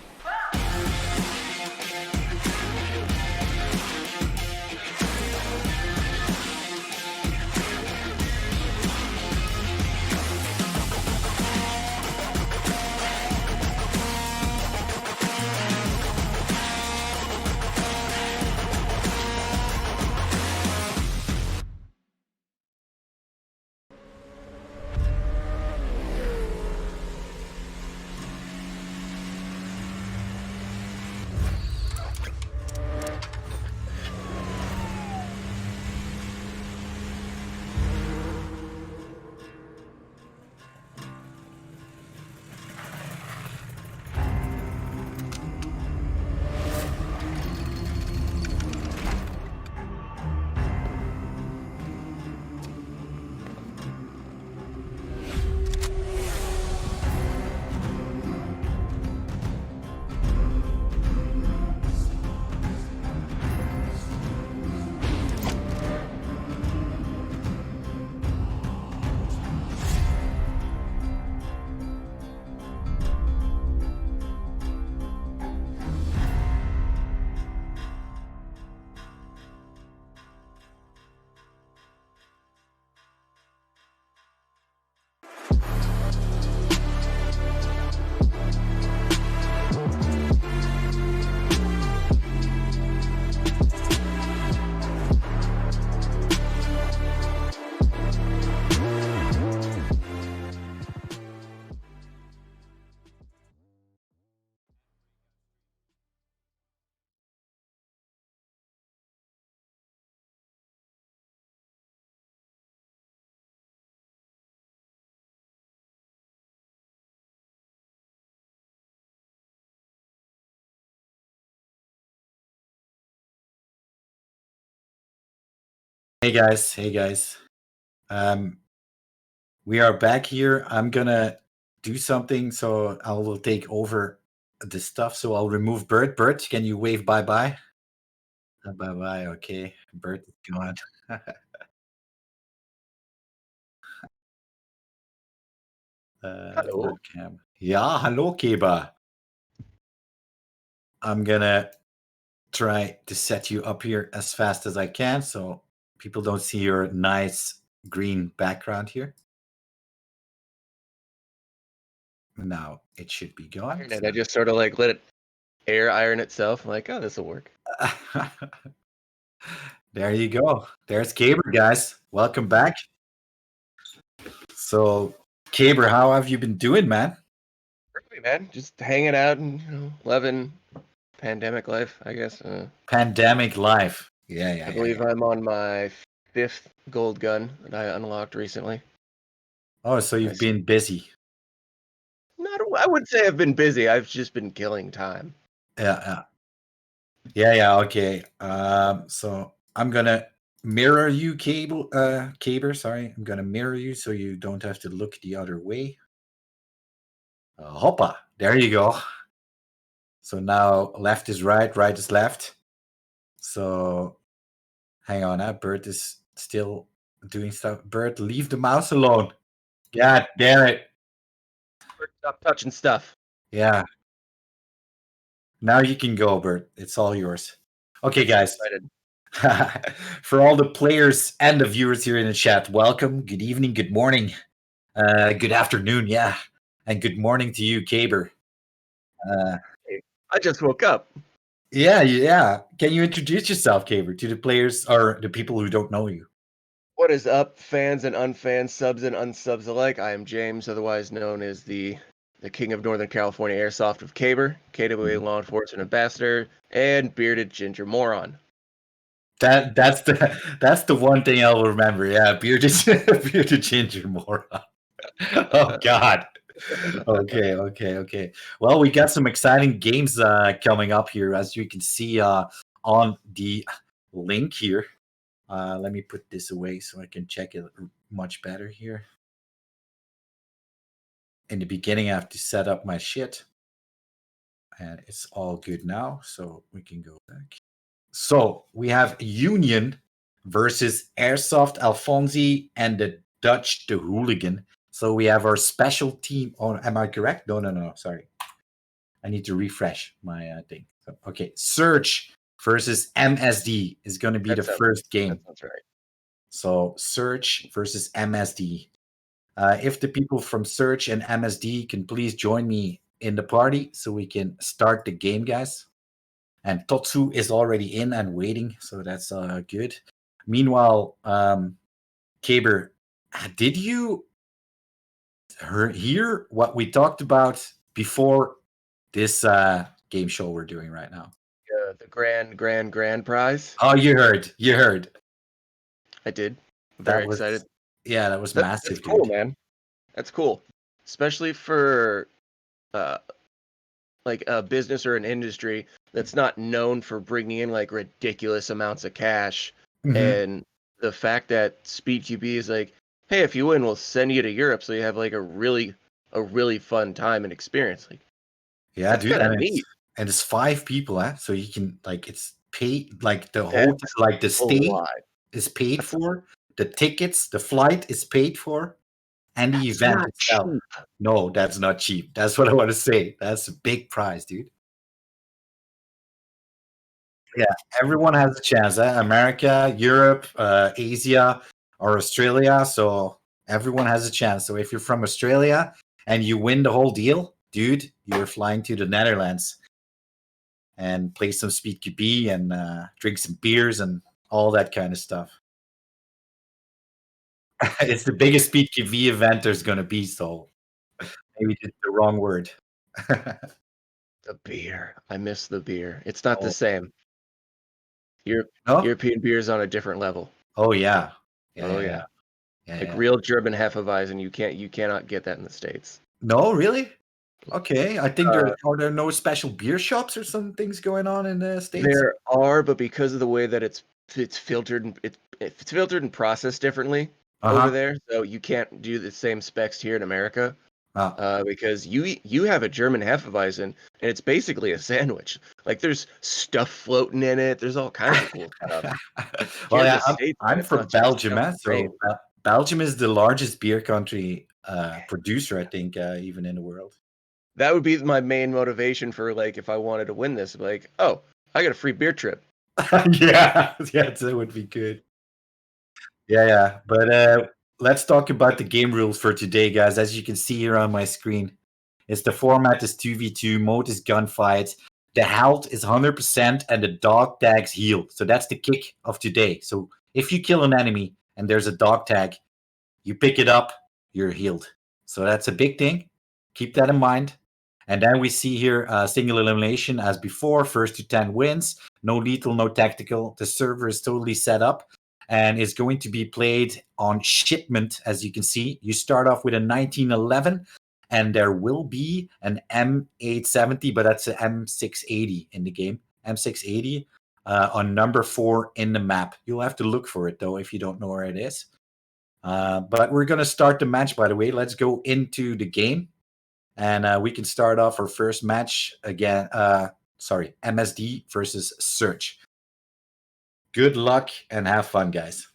Hey guys, hey guys. We are back here. I'm gonna do something, so I will take over the stuff. So I'll remove Bert. Bert, can you wave bye-bye? Bye-bye, okay. Bert is gone. Hello. Webcam. Ja, hallo, Keba. I'm gonna try to set you up here as fast as I can so people don't see your nice green background here. Now it should be gone. And I just sort of like let it air iron itself. I'm like, oh, this will work. There you go. There's Kaber, guys. Welcome back. So, Kaber, how have you been doing, man? Perfect, man. Just hanging out and loving pandemic life, I guess. Pandemic life. Yeah. I believe I'm on my 5th gold gun that I unlocked recently. Oh, so you've been busy. I wouldn't say I've been busy. I've just been killing time. Yeah. Okay. So I'm gonna mirror you, Kaber. Sorry, I'm gonna mirror you so you don't have to look the other way. Hoppa! There you go. So now left is right, right is left. So hang on, Bert is still doing stuff. Bert, leave the mouse alone. God damn it! Bert, stop touching stuff. Yeah. Now you can go, Bert. It's all yours. Okay, guys. For all the players and the viewers here in the chat, welcome. Good evening, good morning, good afternoon, yeah, and good morning to you, Kaber. I just woke up. Yeah. Can you introduce yourself, Kaber, to the players or the people who don't know you? What is up, fans and unfans, subs and unsubs alike? I am James, otherwise known as the King of Northern California Airsoft of Kaber, KWA Law Enforcement Ambassador, and Bearded Ginger Moron. That's the one thing I'll remember. Yeah, bearded ginger moron. Oh God. Okay. Well, we got some exciting games coming up here, as you can see on the link here. Let me put this away so I can check it much better here. In the beginning, I have to set up my shit, and it's all good now, so we can go back. So we have Union versus Airsoft Alfonsi and the Dutch the Hooligan. So we have our special team. Oh, am I correct? No. Sorry. I need to refresh my thing. So, okay. Search versus MSD is going to be the first game. That's right. So Search versus MSD. If the people from Search and MSD can please join me in the party so we can start the game, guys. And Totsu is already in and waiting, so that's good. Meanwhile, Kaber, did you hear what we talked about before this game show we're doing right now? The grand prize. Oh, you heard. I did. Very excited. Yeah, that was massive. That's cool, man. That's cool, especially for like a business or an industry that's not known for bringing in like ridiculous amounts of cash. Mm-hmm. And the fact that SpeedQB is like, hey, if you win, we'll send you to Europe so you have like a really fun time and experience. Like, yeah, dude, and it's 5 people, so you can like it's paid, like the whole like the stay is paid for, the tickets, the flight is paid for, and the event itself. Cheap. No, that's not cheap. That's what I want to say. That's a big prize, dude. Yeah, everyone has a chance. America, Europe, Asia, or Australia. So everyone has a chance. So if you're from Australia and you win the whole deal, dude, you're flying to the Netherlands and play some SpeedQB and drink some beers and all that kind of stuff. It's the biggest SpeedQB event there's going to be, so maybe did the wrong word. The beer. I miss the beer. It's not the same. European beer is on a different level. Oh yeah. Like real German Hefeweizen, you cannot get that in the States. No, really? Okay, I think are there no special beer shops or some things going on in the States? There are, but because of the way that it's filtered and it's filtered and processed differently. over there, so you can't do the same specs here in America. Because you have a German Hefeweizen, and it's basically a sandwich. Like there's stuff floating in it. There's all kinds of cool stuff. Well, Here in yeah, the States, man, I'm it's from not just Belgium, stuff so grain. Belgium is the largest beer country producer, I think, even in the world. That would be my main motivation for like if I wanted to win this. Like, oh, I got a free beer trip. Yeah, that would be good. Yeah. But let's talk about the game rules for today, guys. As you can see here on my screen, the format is 2v2, mode is gunfight, the health is 100%, and the dog tags heal. So that's the kick of today. So if you kill an enemy and there's a dog tag, you pick it up, you're healed. So that's a big thing. Keep that in mind. And then we see here single elimination as before, first to 10 wins. No lethal, no tactical. The server is totally set up and is going to be played on Shipment, as you can see. You start off with a 1911, and there will be an M870, but that's an M680 in the game. M680 on number 4 in the map. You'll have to look for it, though, if you don't know where it is. But we're going to start the match, by the way. Let's go into the game. And we can start off our first match again. MSD versus Search. Good luck and have fun, guys.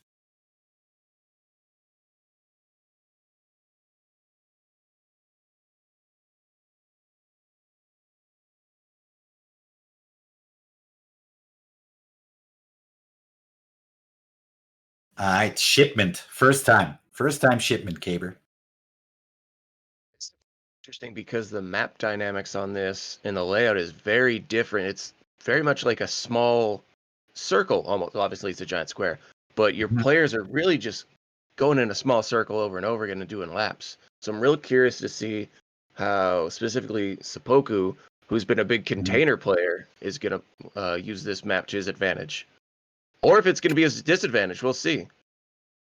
All right, Shipment. First time Shipment, Caber. It's interesting because the map dynamics on this and the layout is very different. It's very much like a small circle, almost. Obviously, it's a giant square, but your players are really just going in a small circle over and over again and doing laps. So I'm real curious to see how specifically Seppuku, who's been a big container player, is going to use this map to his advantage. Or if it's going to be his disadvantage, we'll see.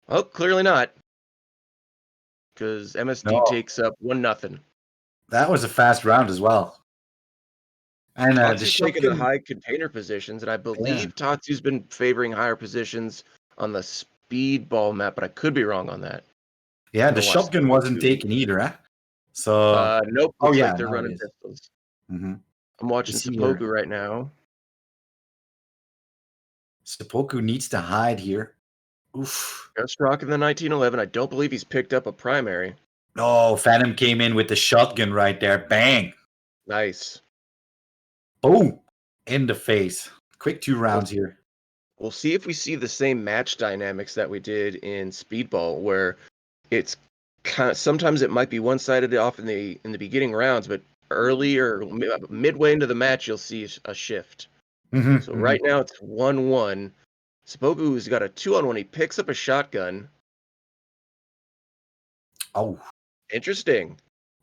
Oh, clearly not. Because MSD takes up 1-0. That was a fast round as well. And Tatsu's taking the high container positions, and I believe Tatsu's been favoring higher positions on the SpeedBall map, but I could be wrong on that. Yeah, the shotgun wasn't taken either, huh? So nope. Looks like they're running pistols. Mm-hmm. I'm watching Seppuku right now. Seppuku needs to hide here. Oof. Just rocking the 1911. I don't believe he's picked up a primary. No, Phantom came in with the shotgun right there. Bang. Nice. Boom. In the face. Quick 2 rounds here. We'll see if we see the same match dynamics that we did in SpeedBall, where it's kind of sometimes it might be one-sided off in the beginning rounds, but early or midway into the match you'll see a shift. So right now it's 1-1. Seppuku's got a 2-on-1. He picks up a shotgun. Oh. Interesting.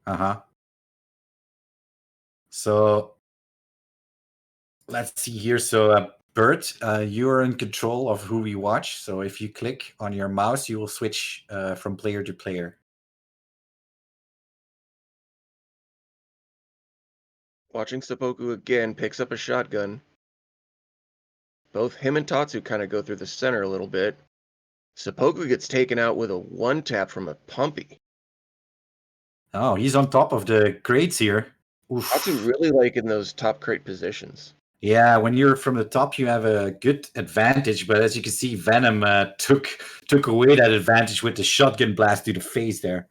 Uh-huh. So let's see here. So Bert, you're in control of who we watch. So if you click on your mouse, you will switch from player to player. Watching Seppuku again, picks up a shotgun. Both him and Tatsu kind of go through the center a little bit. Seppuku gets taken out with a 1-tap from a pumpy. Oh, he's on top of the crates here. Oof. Tatsu really liking those top crate positions. Yeah, when you're from the top, you have a good advantage. But as you can see, Venom took away that advantage with the shotgun blast to the face there.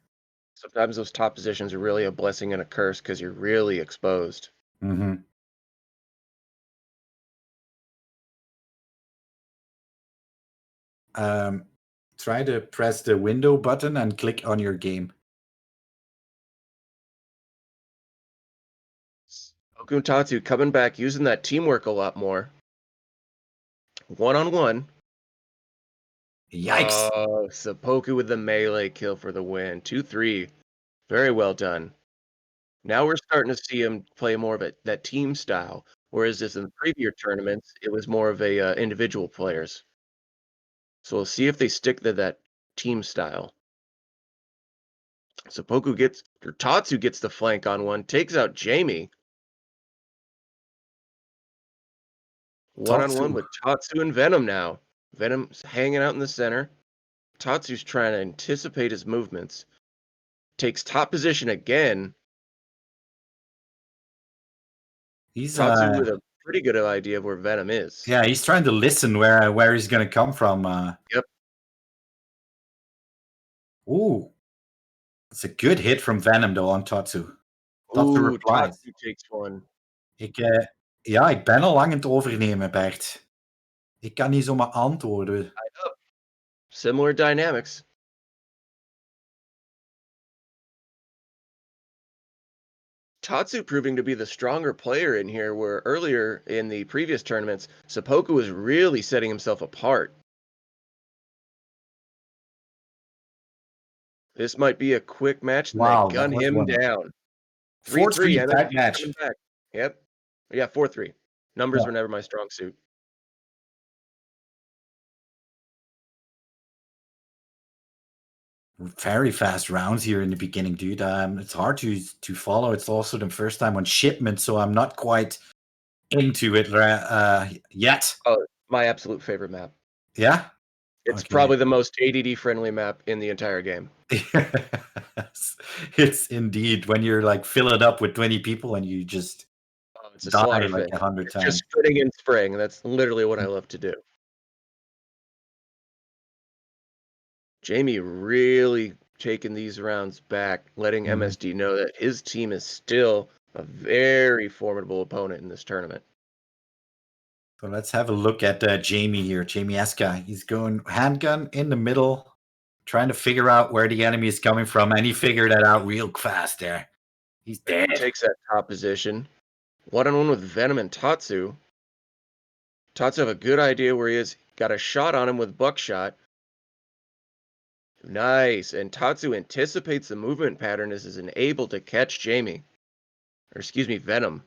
Sometimes those top positions are really a blessing and a curse because you're really exposed. Mm-hmm. Try to press the window button and click on your game. Seppuku Tatsu coming back, using that teamwork a lot more. 1-on-1. Yikes. Oh, Seppuku with the melee kill for the win. 2-3. Very well done. Now we're starting to see him play more of that team style, whereas in the previous tournaments, it was more of a individual players. So we'll see if they stick to that team style. Tatsu gets the flank on one, takes out Jamie. 1-on-1 with Tatsu and Venom now. Venom's hanging out in the center. Tatsu's trying to anticipate his movements. Takes top position again. He's Tatsu with a pretty good idea of where Venom is. Yeah, he's trying to listen where he's gonna come from. Yep. Ooh. It's a good hit from Venom though on Tatsu. Tatsu Oeh, replies. Tatsu takes one. Ik ben al lang aan het overnemen, Bert. Ik kan niet zomaar antwoorden. I know. Similar dynamics. Tatsu proving to be the stronger player in here, where earlier in the previous tournaments, Seppuku was really setting himself apart. This might be a quick match, and Wow, they gun him down. 4-3 3-3, tag MSD match. coming back. Yep. Yeah, 4-3. Numbers were never my strong suit. Very fast rounds here in the beginning, dude. It's hard to follow. It's also the first time on Shipment, so I'm not quite into it yet. Oh, my absolute favorite map. Yeah? It's Okay. probably the most ADD-friendly map in the entire game. It's indeed when you're like fill it up with 20 people and you just It's a die slaughter like fest. 100 It's times. just sprinting and spraying. That's literally what I love to do. Jamie really taking these rounds back, letting MSD know that his team is still a very formidable opponent in this tournament. So let's have a look at Jamie here. Jamie Eska. He's going handgun in the middle, trying to figure out where the enemy is coming from, and he figured that out real fast there. He's dead. He takes that top position. One-on-one with Venom and Tatsu. Tatsu have a good idea where he is. Got a shot on him with Buckshot. Nice. And Tatsu anticipates the movement pattern as is able to catch Jamie. Or excuse me, Venom.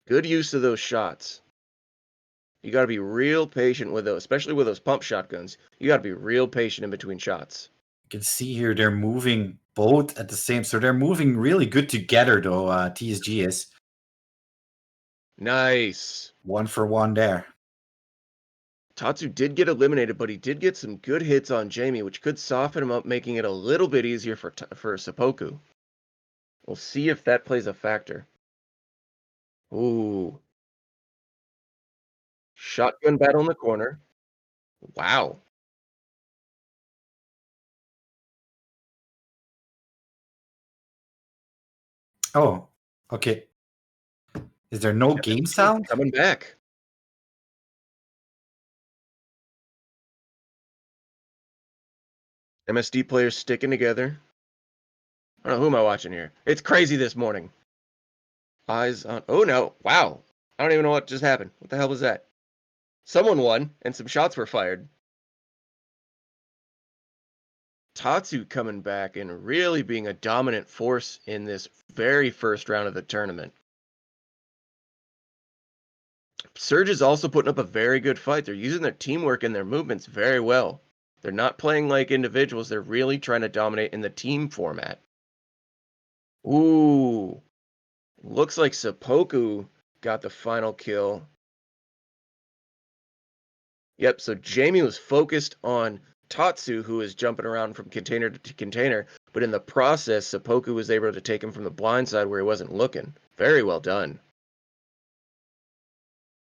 Good use of those shots. You got to be real patient with those, especially with those pump shotguns. You got to be real patient in between shots. You can see here they're moving both at the same. So they're moving really good together, though. TSG is. Nice. 1 for 1 there. Tatsu did get eliminated, but he did get some good hits on Jamie, which could soften him up, making it a little bit easier for Seppuku. We'll see if that plays a factor. Ooh. Shotgun battle in the corner. Wow. Oh, okay. Is there no game sound? Coming back. MSD players sticking together. I don't know, who am I watching here? It's crazy this morning. Eyes on... Oh, no. Wow. I don't even know what just happened. What the hell was that? Someone won, and some shots were fired. Tatsu coming back and really being a dominant force in this very first round of the tournament. Surge is also putting up a very good fight. They're using their teamwork and their movements very well. They're not playing like individuals. They're really trying to dominate in the team format. Ooh. Looks like Seppuku got the final kill. Yep, so Jamie was focused on Tatsu, who is jumping around from container to container, but in the process, Seppuku was able to take him from the blind side where he wasn't looking. Very well done.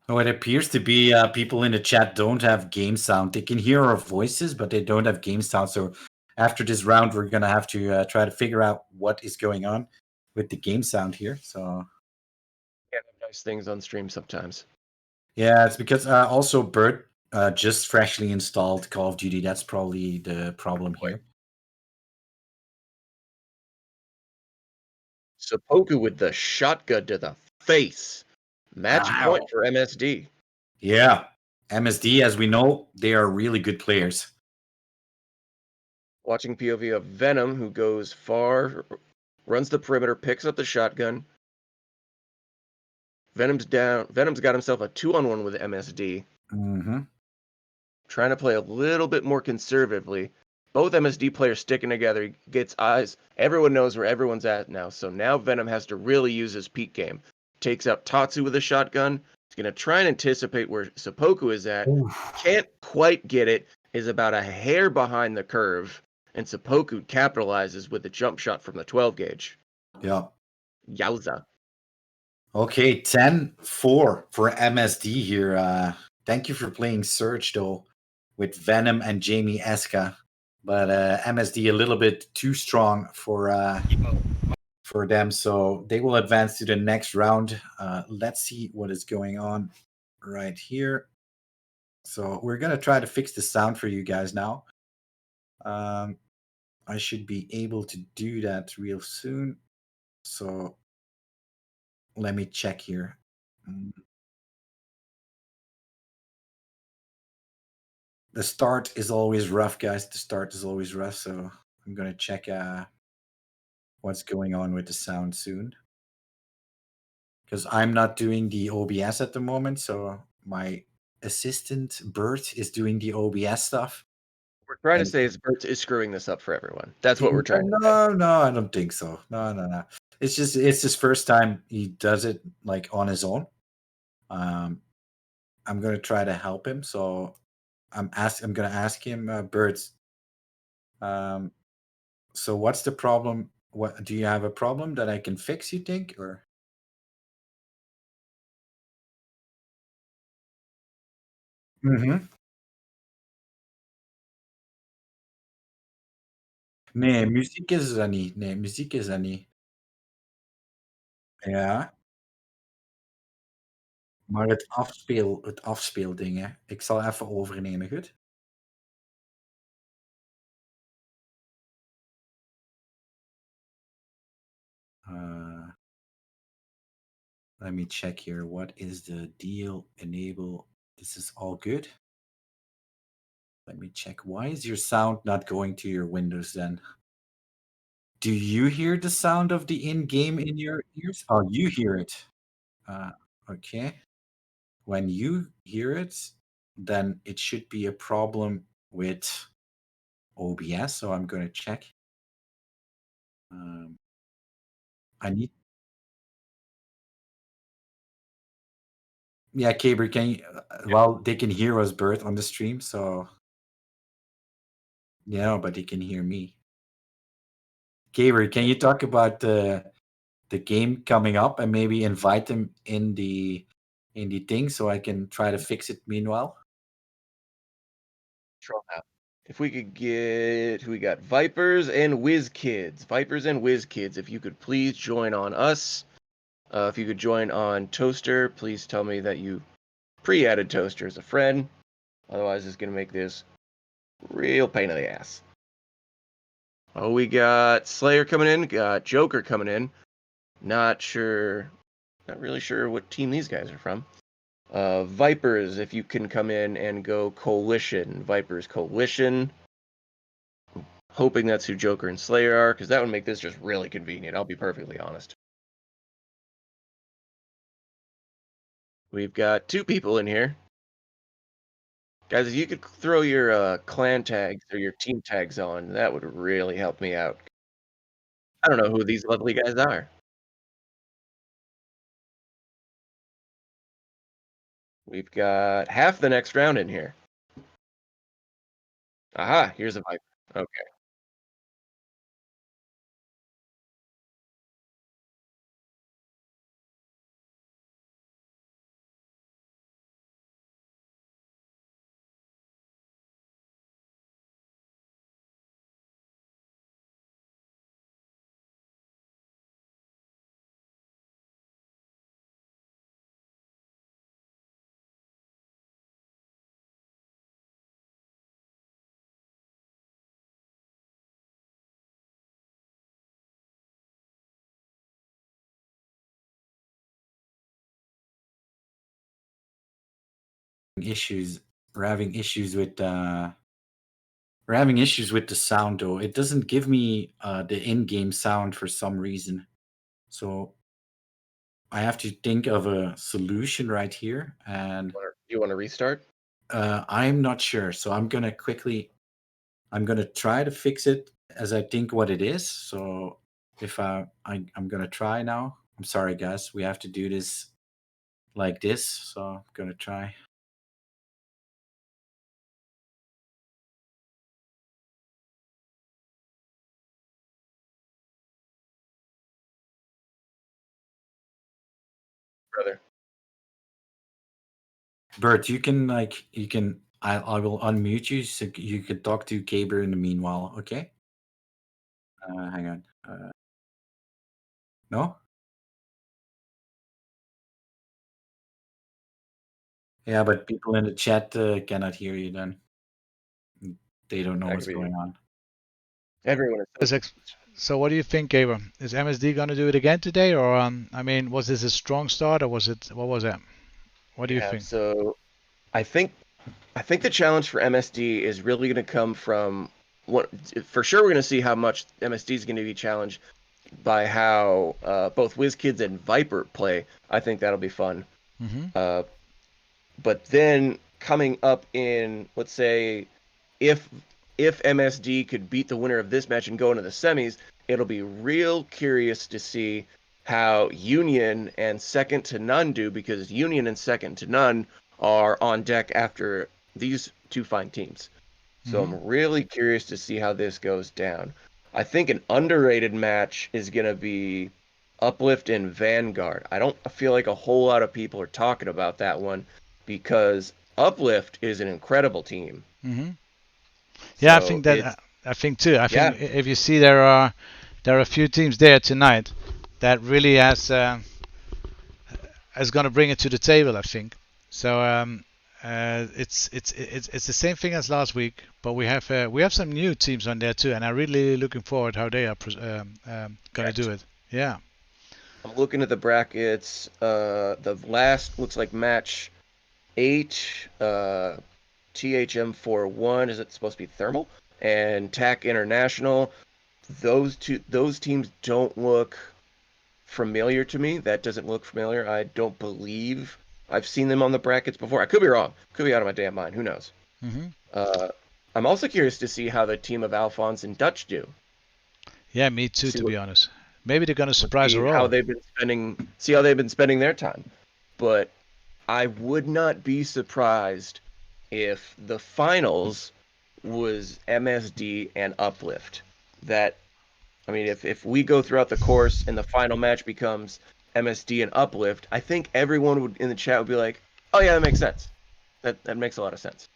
Oh, it appears to be people in the chat don't have game sound. They can hear our voices, but they don't have game sound. So after this round, we're going to have to try to figure out what is going on with the game sound here. So Yeah, nice things on stream sometimes. Yeah, it's because also Bert just freshly installed Call of Duty. That's probably the problem here. Seppuku with the shotgun to the face. Match point for MSD. Yeah, MSD, as we know, they are really good players. Watching POV of Venom, who goes far, runs the perimeter, picks up the shotgun. Venom's down. Venom's got himself a 2-on-1 with MSD. Mm-hmm. Trying to play a little bit more conservatively. Both MSD players sticking together. He gets eyes. Everyone knows where everyone's at now. So now Venom has to really use his peak game. Takes out Tatsu with a shotgun. He's gonna try and anticipate where Seppuku is at. Oof. Can't quite get it. Is about a hair behind the curve, and Seppuku capitalizes with a jump shot from the 12 gauge. Yeah. Yowza. Okay, 10-4 for MSD here. Thank you for playing Surge, though, with Venom and Jamie Eska. But MSD a little bit too strong for them, so they will advance to the next round. Let's see what is going on right here. So we're going to try to fix the sound for you guys now. I should be able to do that real soon. So let me check here. The start is always rough, guys. The start is always rough, so I'm going to check what's going on with the sound soon. Because I'm not doing the OBS at the moment, so my assistant, Bert, is doing the OBS stuff. What we're trying to say is Bert is screwing this up for everyone. That's what we're trying to say. No, I don't think so. No. It's his first time he does it like on his own. I'm gonna try to help him. So I'm gonna ask him, Bert. So what's the problem? What do you have a problem that I can fix? You think or? Nee, muziek is dat niet. Nee, muziek is dat niet. Ja. Maar het afspeelding, hè. Ik zal even overnemen, goed? Let me check here. What is the deal? Enable. This is all good. Let me check. Why is your sound not going to your windows then? Do you hear the sound of the in-game in your ears? Oh, you hear it. Okay. When you hear it, then it should be a problem with OBS. So I'm going to check. I need. Yeah, Caber, can you? Well, they can hear us, Bert, on the stream. So yeah, but they can hear me. Caber, can you talk about the game coming up and maybe invite them in the thing so I can try to fix it meanwhile? Control now. If we could get who we got, Vipers and Whiz Kids. Vipers and Whiz Kids, if you could please join on us. If you could join on Toaster, please tell me that you pre-added Toaster as a friend. Otherwise, it's going to make this real pain in the ass. Oh, we got Slayer coming in, got Joker coming in. Not really sure what team these guys are from. Vipers, if you can come in and go Coalition. Vipers Coalition. Hoping that's who Joker and Slayer are, because that would make this just really convenient. I'll be perfectly honest. We've got 2 people in here. Guys, if you could throw your clan tags or your team tags on, that would really help me out. I don't know who these lovely guys are. We've got half the next round in here. Aha, here's a Viper. Okay. Issues. We're having issues with the sound though. It doesn't give me the in-game sound for some reason. So I have to think of a solution right here. And you want to restart? I'm not sure. So I'm gonna try to fix it as I think what it is. So if I'm gonna try now. I'm sorry, guys. We have to do this like this. So I'm gonna try. Brother. Bert, you can I will unmute you so you could talk to Gaber in the meanwhile, okay? Hang on. No? Yeah, but people in the chat cannot hear you then. They don't know That what's could be- going on. Everyone is So what do you think, Gaber? Is MSD going to do it again today, or I mean, was this a strong start, or was it what was that? What do you think? So I think the challenge for MSD is really going to come from what for sure we're going to see how much MSD is going to be challenged by how both Whiz Kids and Viper play. I think that'll be fun. Mm-hmm. But then coming up in, let's say, if MSD could beat the winner of this match and go into the semis, it'll be real curious to see how Union and Second to None do, because Union and Second to None are on deck after these two fine teams. So I'm really curious to see how this goes down. I think an underrated match is going to be Uplift and Vanguard. I don't feel like a whole lot of people are talking about that one because Uplift is an incredible team. Mm-hmm. Yeah, I think too. I think if you see there are a few teams there tonight that really is going to bring it to the table. I think so. It's the same thing as last week, but we have some new teams on there too, and I'm really looking forward how they are going to do it. Yeah. I'm looking at the brackets. The last looks like match 8. THM41 is it supposed to be Thermal and TAC International. Those teams don't look familiar to me. That doesn't look familiar. I don't believe I've seen them on the brackets before. I could be wrong. Could be out of my damn mind. Who knows? I'm also curious to see how the team of Alphonse and Dutch do. Yeah, me too. To be honest, maybe they're going to surprise her all. How they've been spending their time. But I would not be surprised if the finals was MSD and Uplift. If we go throughout the course and the final match becomes MSD and Uplift, I think everyone in the chat would be like, "Oh yeah, that makes sense. That makes a lot of sense."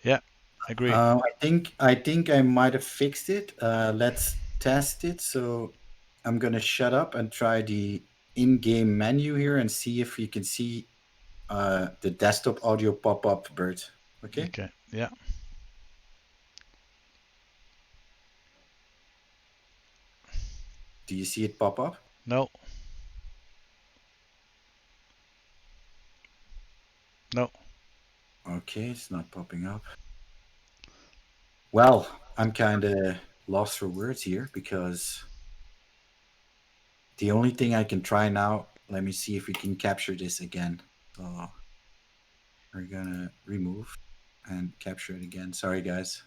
Yeah, I agree. I think I might have fixed it. Let's test it. So I'm gonna shut up and try the in-game menu here and see if you can see the desktop audio pop up, Bert. Okay. Okay. Yeah. Do you see it pop up? No. No. Okay, it's not popping up. Well, I'm kind of lost for words here because the only thing I can try now, let me see if we can capture this again. So we're gonna remove and capture it again. Sorry, guys.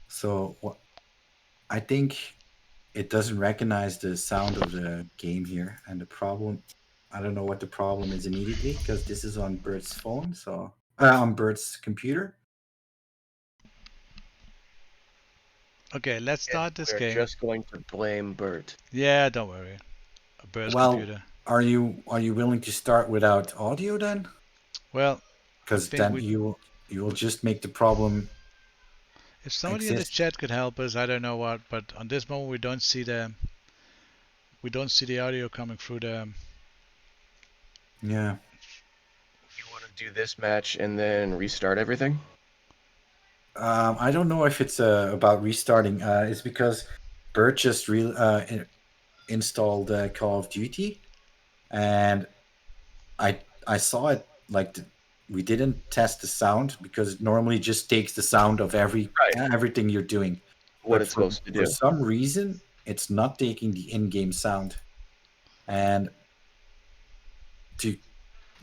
So I think it doesn't recognize the sound of the game here, and the problem, I don't know what the problem is immediately because this is on Bert's phone, so on Bert's computer. Okay, let's start this game. We're just going to blame Bert. Yeah, don't worry. Bert's computer. Are you willing to start without audio then? Well, because then you will just make the problem. If somebody in the chat could help us, I don't know what, but on this moment we don't see the audio coming through the. Yeah. You want to do this match and then restart everything? I don't know if it's about restarting. It's because Bert just installed Call of Duty, and I saw it like we didn't test the sound because it normally just takes the sound of everything you're doing. What it's supposed to do. For some reason, it's not taking the in-game sound, and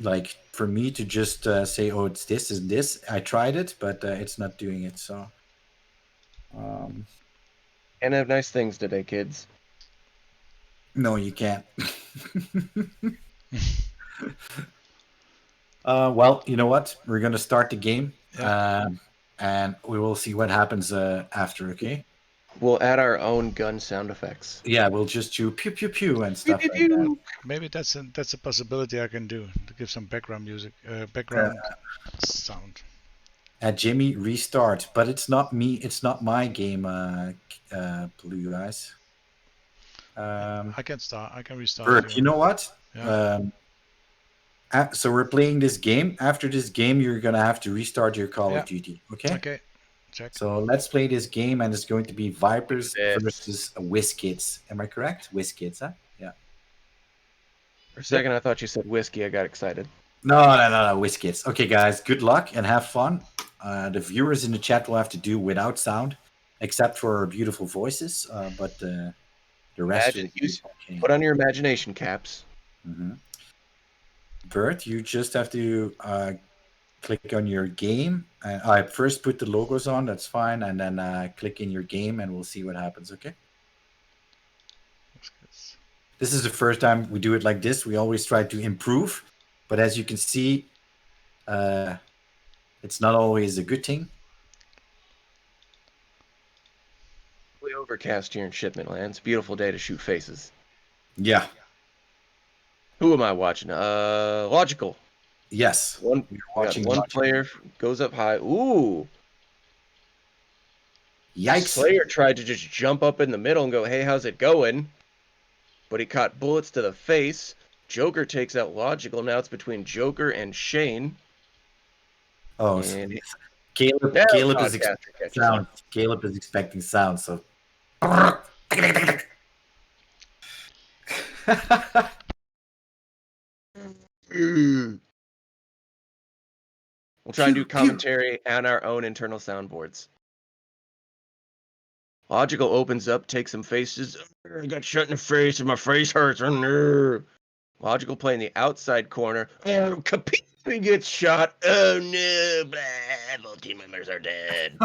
like for me to just say, oh, it's this and this. I tried it, but it's not doing it. So, And have nice things today, kids. no, you can't. Well, you know what? We're gonna start the game, and we will see what happens after. Okay. We'll add our own gun sound effects. Yeah, we'll just do pew pew pew and stuff Pew, like pew, that. pew. Maybe that's a possibility I can do to give some background music, background sound. Jimmy, restart, but it's not me. It's not my game, Blue guys. I can start. I can restart. Bert, you know what? Yeah. So we're playing this game. After this game, you're gonna have to restart your Call of Duty. Okay. Okay. Check. So let's play this game, and it's going to be Vipers versus Whiz Kids. Am I correct? Whiz Kids, huh? Yeah. For a second, I thought you said whiskey. I got excited. No, Whiz Kids. Okay, guys, good luck and have fun. The viewers in the chat will have to do without sound, except for our beautiful voices. But the rest. Put on your imagination caps. Mm-hmm. Bert, you just have to click on your game. I first put the logos on, that's fine, and then click in your game, and we'll see what happens, okay? This is the first time we do it like this. We always try to improve, but as you can see, it's not always a good thing. Really overcast here in Shipment land. It's a beautiful day to shoot faces. Yeah. Who am I watching? Logical. Yes. One player goes up high. Ooh. Yikes. Slayer tried to just jump up in the middle and go, hey, how's it going? But he caught bullets to the face. Joker takes out Logical. Now it's between Joker and Shane. Oh, and Caleb is expecting sound. Caleb is expecting sound, so. We'll try and do commentary and our own internal soundboards. Logical opens up, takes some faces. I got shot in the face and my face hurts. Logical playing the outside corner. Oh, Capri gets shot. Oh no, blah, both team members are dead.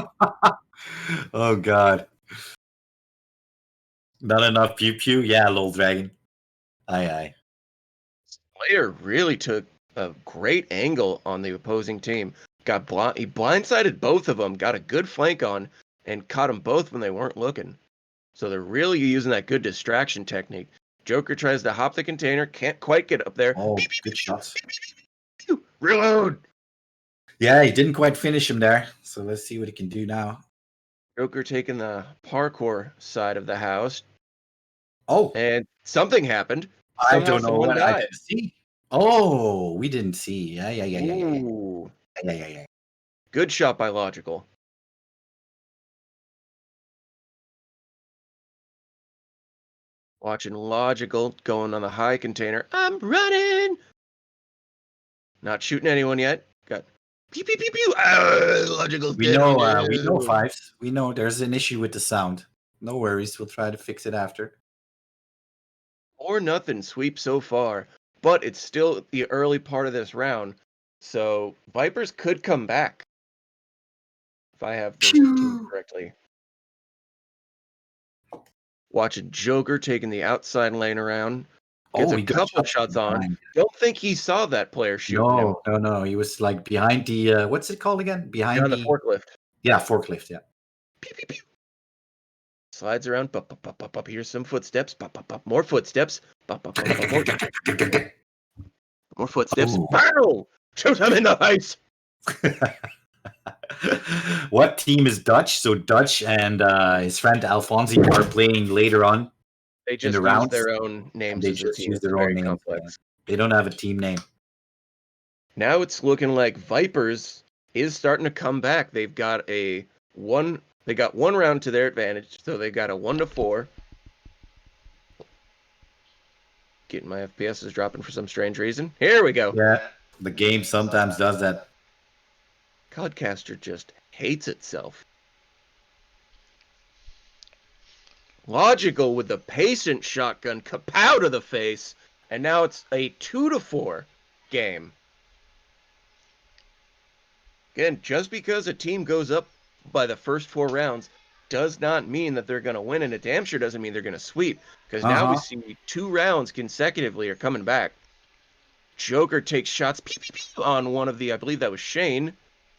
Oh god. Not enough pew pew? Yeah, lol dragon. Aye. Player really took a great angle on the opposing team. He blindsided both of them, got a good flank on, and caught them both when they weren't looking. So they're really using that good distraction technique. Joker tries to hop the container, can't quite get up there. Oh, good shots. Reload! Yeah, he didn't quite finish him there. So let's see what he can do now. Joker taking the parkour side of the house. Oh. And something happened. I don't know what I didn't see. Oh, we didn't see. Yeah. Yeah. Good shot by Logical. Watching Logical going on the high container. I'm running. Not shooting anyone yet. Got pew pew pew pew. Logical's we know Fives. We know there's an issue with the sound. No worries. We'll try to fix it after. Or nothing sweep so far, but it's still the early part of this round, so Vipers could come back if I have this team correctly. Watching Joker taking the outside lane around. Gets a couple shots on. Don't think he saw that player shooting him. No. He was like behind the what's it called again? Behind the forklift. Yeah, forklift. Yeah. Pew, pew, pew. Slides around. Pop. Here's some footsteps. Pop. More footsteps. Pop. More footsteps. Bow! Shoot him in the face. What team is Dutch? So Dutch and his friend Alfonsi are playing later on. They just use their own names. They just use their own names. They don't have a team name. Now it's looking like Vipers is starting to come back. They've got one round to their advantage, so they got a 1-4. Getting my FPS is dropping for some strange reason. Here we go. Yeah, the game sometimes does that. Codcaster just hates itself. Logical with the patient shotgun, kapow to the face, and now it's a 2-4 game. Again, just because a team goes up by the first 4 rounds does not mean that they're going to win, and it damn sure doesn't mean they're going to sweep. Because now we see 2 rounds consecutively are coming back. Joker takes shots on one of the, I believe that was Shane.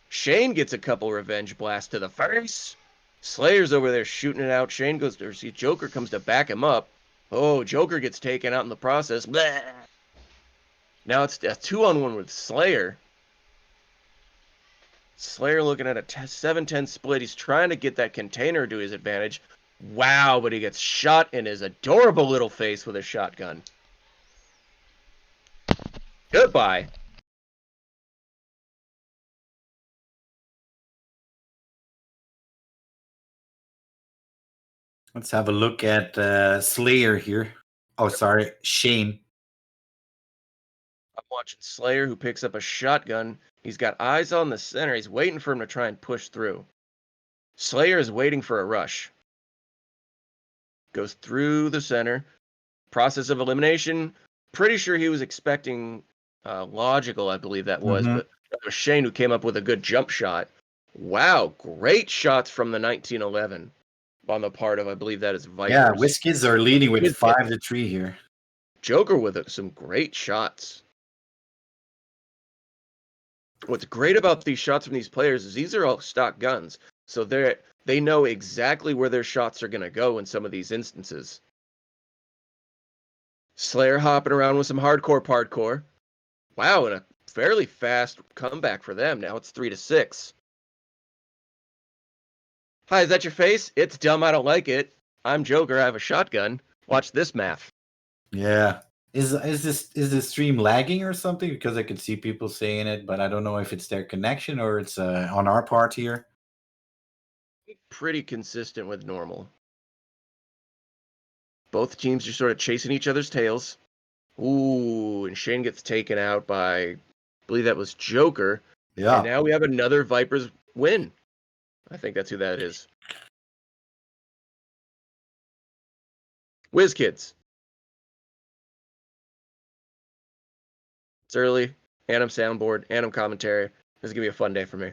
Shane gets a couple revenge blasts to the face. Slayer's over there shooting it out. Shane goes to see Joker comes to back him up. Oh, Joker gets taken out in the process. Blah. Now it's a 2-on-1 with Slayer. Slayer looking at a 7-10 split. He's trying to get that container to his advantage. Wow, but he gets shot in his adorable little face with a shotgun. Goodbye. Let's have a look at Slayer here. Oh, sorry, Shane. I'm watching Slayer, who picks up a shotgun. He's got eyes on the center. He's waiting for him to try and push through. Slayer is waiting for a rush. Goes through the center. Process of elimination. Pretty sure he was expecting Logical, I believe that was, but it was Shane who came up with a good jump shot. Wow, great shots from the 1911 on the part of, I believe that is Vipers. Yeah, Whiz Kids are leading with 5-3 here. Joker with some great shots. What's great about these shots from these players is these are all stock guns, so they know exactly where their shots are going to go in some of these instances. Slayer hopping around with some hardcore. Wow, and a fairly fast comeback for them. Now it's 3-6. Hi, is that your face? It's dumb, I don't like it. I'm Joker, I have a shotgun. Watch this math. Yeah. Is this stream lagging or something? Because I can see people saying it, but I don't know if it's their connection or it's on our part here. Pretty consistent with normal. Both teams are sort of chasing each other's tails. Ooh, and Shane gets taken out by, I believe that was Joker. Yeah. And now we have another Vipers win. I think that's who that is. Whiz Kids. It's early. Anim soundboard. Anim commentary. This is going to be a fun day for me.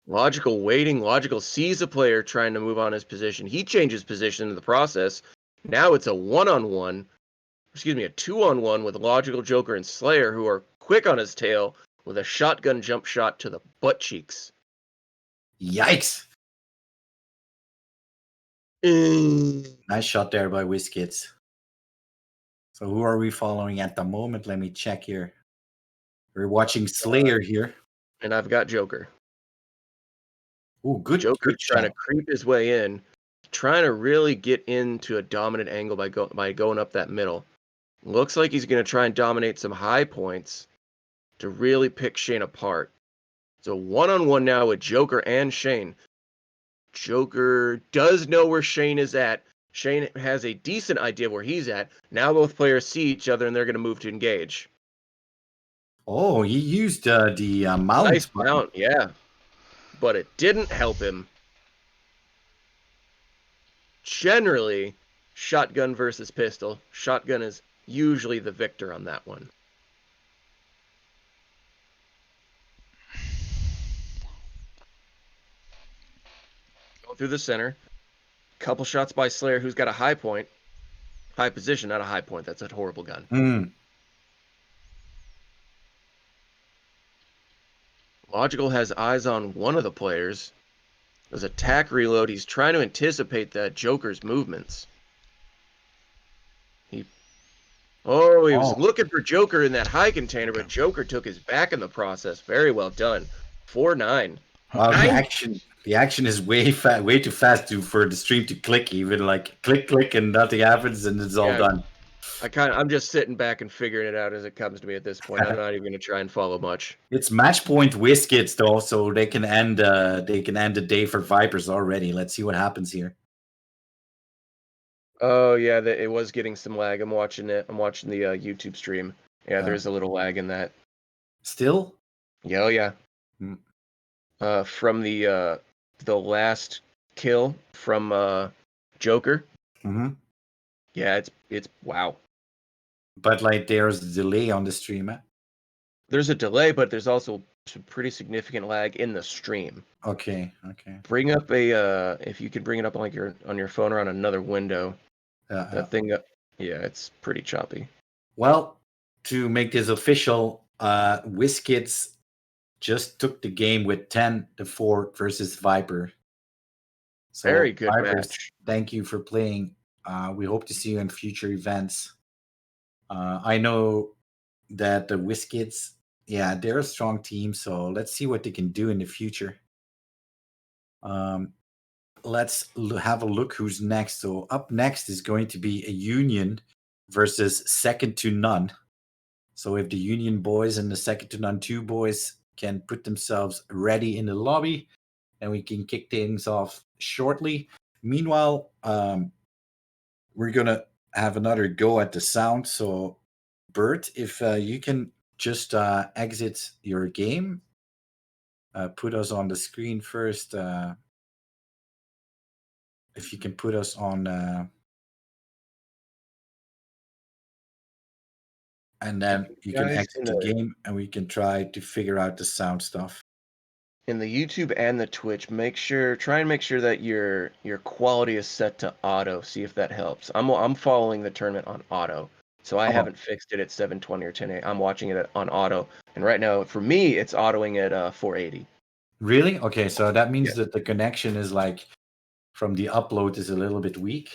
Logical waiting. Logical sees a player trying to move on his position. He changes position in the process. Now it's a 1-on-1. Excuse me, a 2-on-1 with Logical, Joker, and Slayer, who are quick on his tail with a shotgun jump shot to the butt cheeks. Yikes. Nice shot there by Whiz Kids. So who are we following at the moment? Let me check here. We're watching Slayer here. And I've got Joker. Oh, good. Joker good trying shot. to creep his way in, trying to really get into a dominant angle by going up that middle. Looks like he's going to try and dominate some high points to really pick Shane apart. So 1-on-1 now with Joker and Shane. Joker does know where Shane is at. Shane has a decent idea where he's at. Now both players see each other and they're going to move to engage. Oh, he used the mount. Nice mount, yeah. But it didn't help him. Generally, shotgun versus pistol. Shotgun is usually the victor on that one. Go through the center. Couple shots by Slayer, who's got a high point. High position, not a high point. That's a horrible gun. Logical has eyes on one of the players. There's attack reload. He's trying to anticipate that Joker's movements. He was looking for Joker in that high container, but Joker took his back in the process. Very well done. 4-9. Wow, the action is way too fast for the stream to click. Even like click, and nothing happens, and it's all done. I'm just sitting back and figuring it out as it comes to me at this point. I'm not even going to try and follow much. It's match point Whiz Kids though, so they can end the day for Vipers already. Let's see what happens here. Oh yeah, it was getting some lag. I'm watching it. I'm watching the YouTube stream. Yeah, there's a little lag in that. Still? Yeah, yeah. From the last kill from Joker. Mm-hmm. Yeah, it's wow. But like there's a delay on the stream. there's a delay, but there's also some pretty significant lag in the stream. Okay. Bring up a if you could bring it up on like on your phone or on another window. That thing, yeah, it's pretty choppy. Well, to make this official, Whiz Kids just took the game with 10-4 versus Viper. So, Very good Vipers, match. thank you for playing. We hope to see you in future events. I know that the Whiz Kids, yeah, they're a strong team, so let's see what they can do in the future. Let's have a look who's next. So up next is going to be a Union versus Second to None. So if the Union boys and the Second to None 2 boys can put themselves ready in the lobby, and we can kick things off shortly. Meanwhile, we're gonna have another go at the sound. So Bert, if you can just exit your game, put us on the screen first. If you can put us on, and then you can exit the game, and we can try to figure out the sound stuff. In the YouTube and the Twitch, try and make sure that your quality is set to auto. See if that helps. I'm following the tournament on auto, so I haven't fixed it at 720 or 1080. I'm watching it on auto, and right now for me it's autoing at 480. Really? Okay, so that means that the connection is like from the upload is a little bit weak.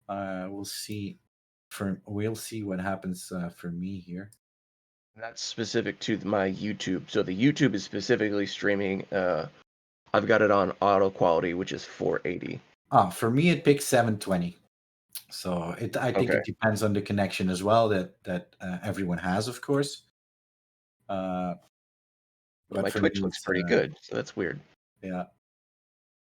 We'll see. We'll see what happens for me here. That's specific to my YouTube. So the YouTube is specifically streaming. I've got it on auto quality, which is 480. For me, it picks 720. So I think it depends on the connection as well that everyone has, of course. But my Twitch looks pretty good, so that's weird. Yeah.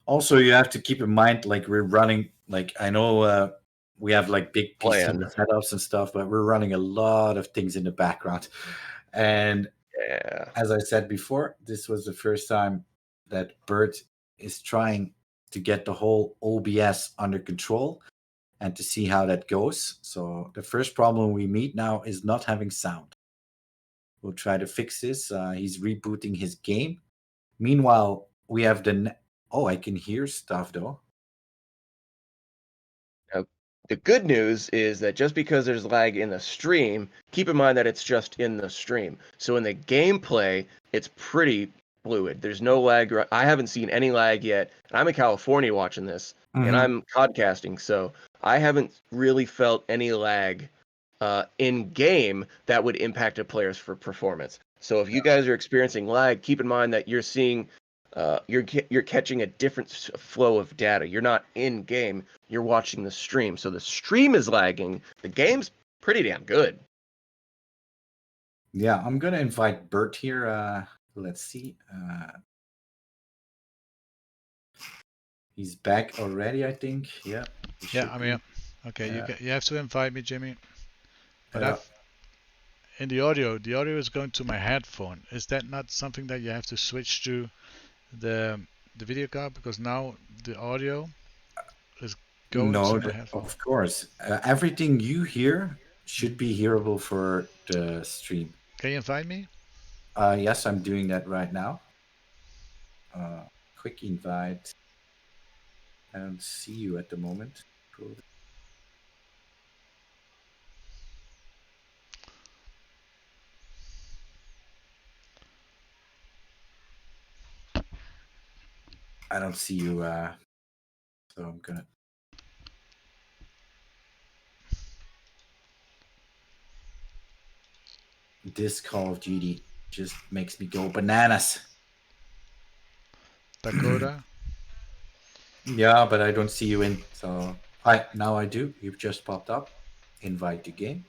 Also, you have to keep in mind, like we're running, like I know we have like big PC setups and stuff, but we're running a lot of things in the background. And as I said before, this was the first time that Bert is trying to get the whole OBS under control and to see how that goes. So the first problem we meet now is not having sound. We'll try to fix this. He's rebooting his game. Meanwhile, we have I can hear stuff though. Now, the good news is that just because there's lag in the stream, keep in mind that it's just in the stream. So in the gameplay, it's pretty fluid. There's no lag. I haven't seen any lag yet. And I'm in California watching this, and I'm podcasting, so I haven't really felt any lag in game that would impact a player's performance. So if you guys are experiencing lag, keep in mind that you're seeing you're catching a different flow of data. You're not in game, you're watching the stream. So the stream is lagging. The game's pretty damn good. Yeah, I'm gonna invite Bert here. Let's see. He's back already, I think. Yeah. Yeah, I'm here. Okay, you have to invite me, Jimmy. But in the audio is going to my headphone. Is that not something that you have to switch to the video card, because now the audio is going to my headphone? Of course. Everything you hear should be hearable for the stream. Can you invite me? Yes, I'm doing that right now. Quick invite. I don't see you at the moment. Cool. I don't see you, so I'm gonna. This Call of Duty just makes me go bananas. Dakota? Yeah, but I don't see you in, so now I do. You've just popped up. Invite to game.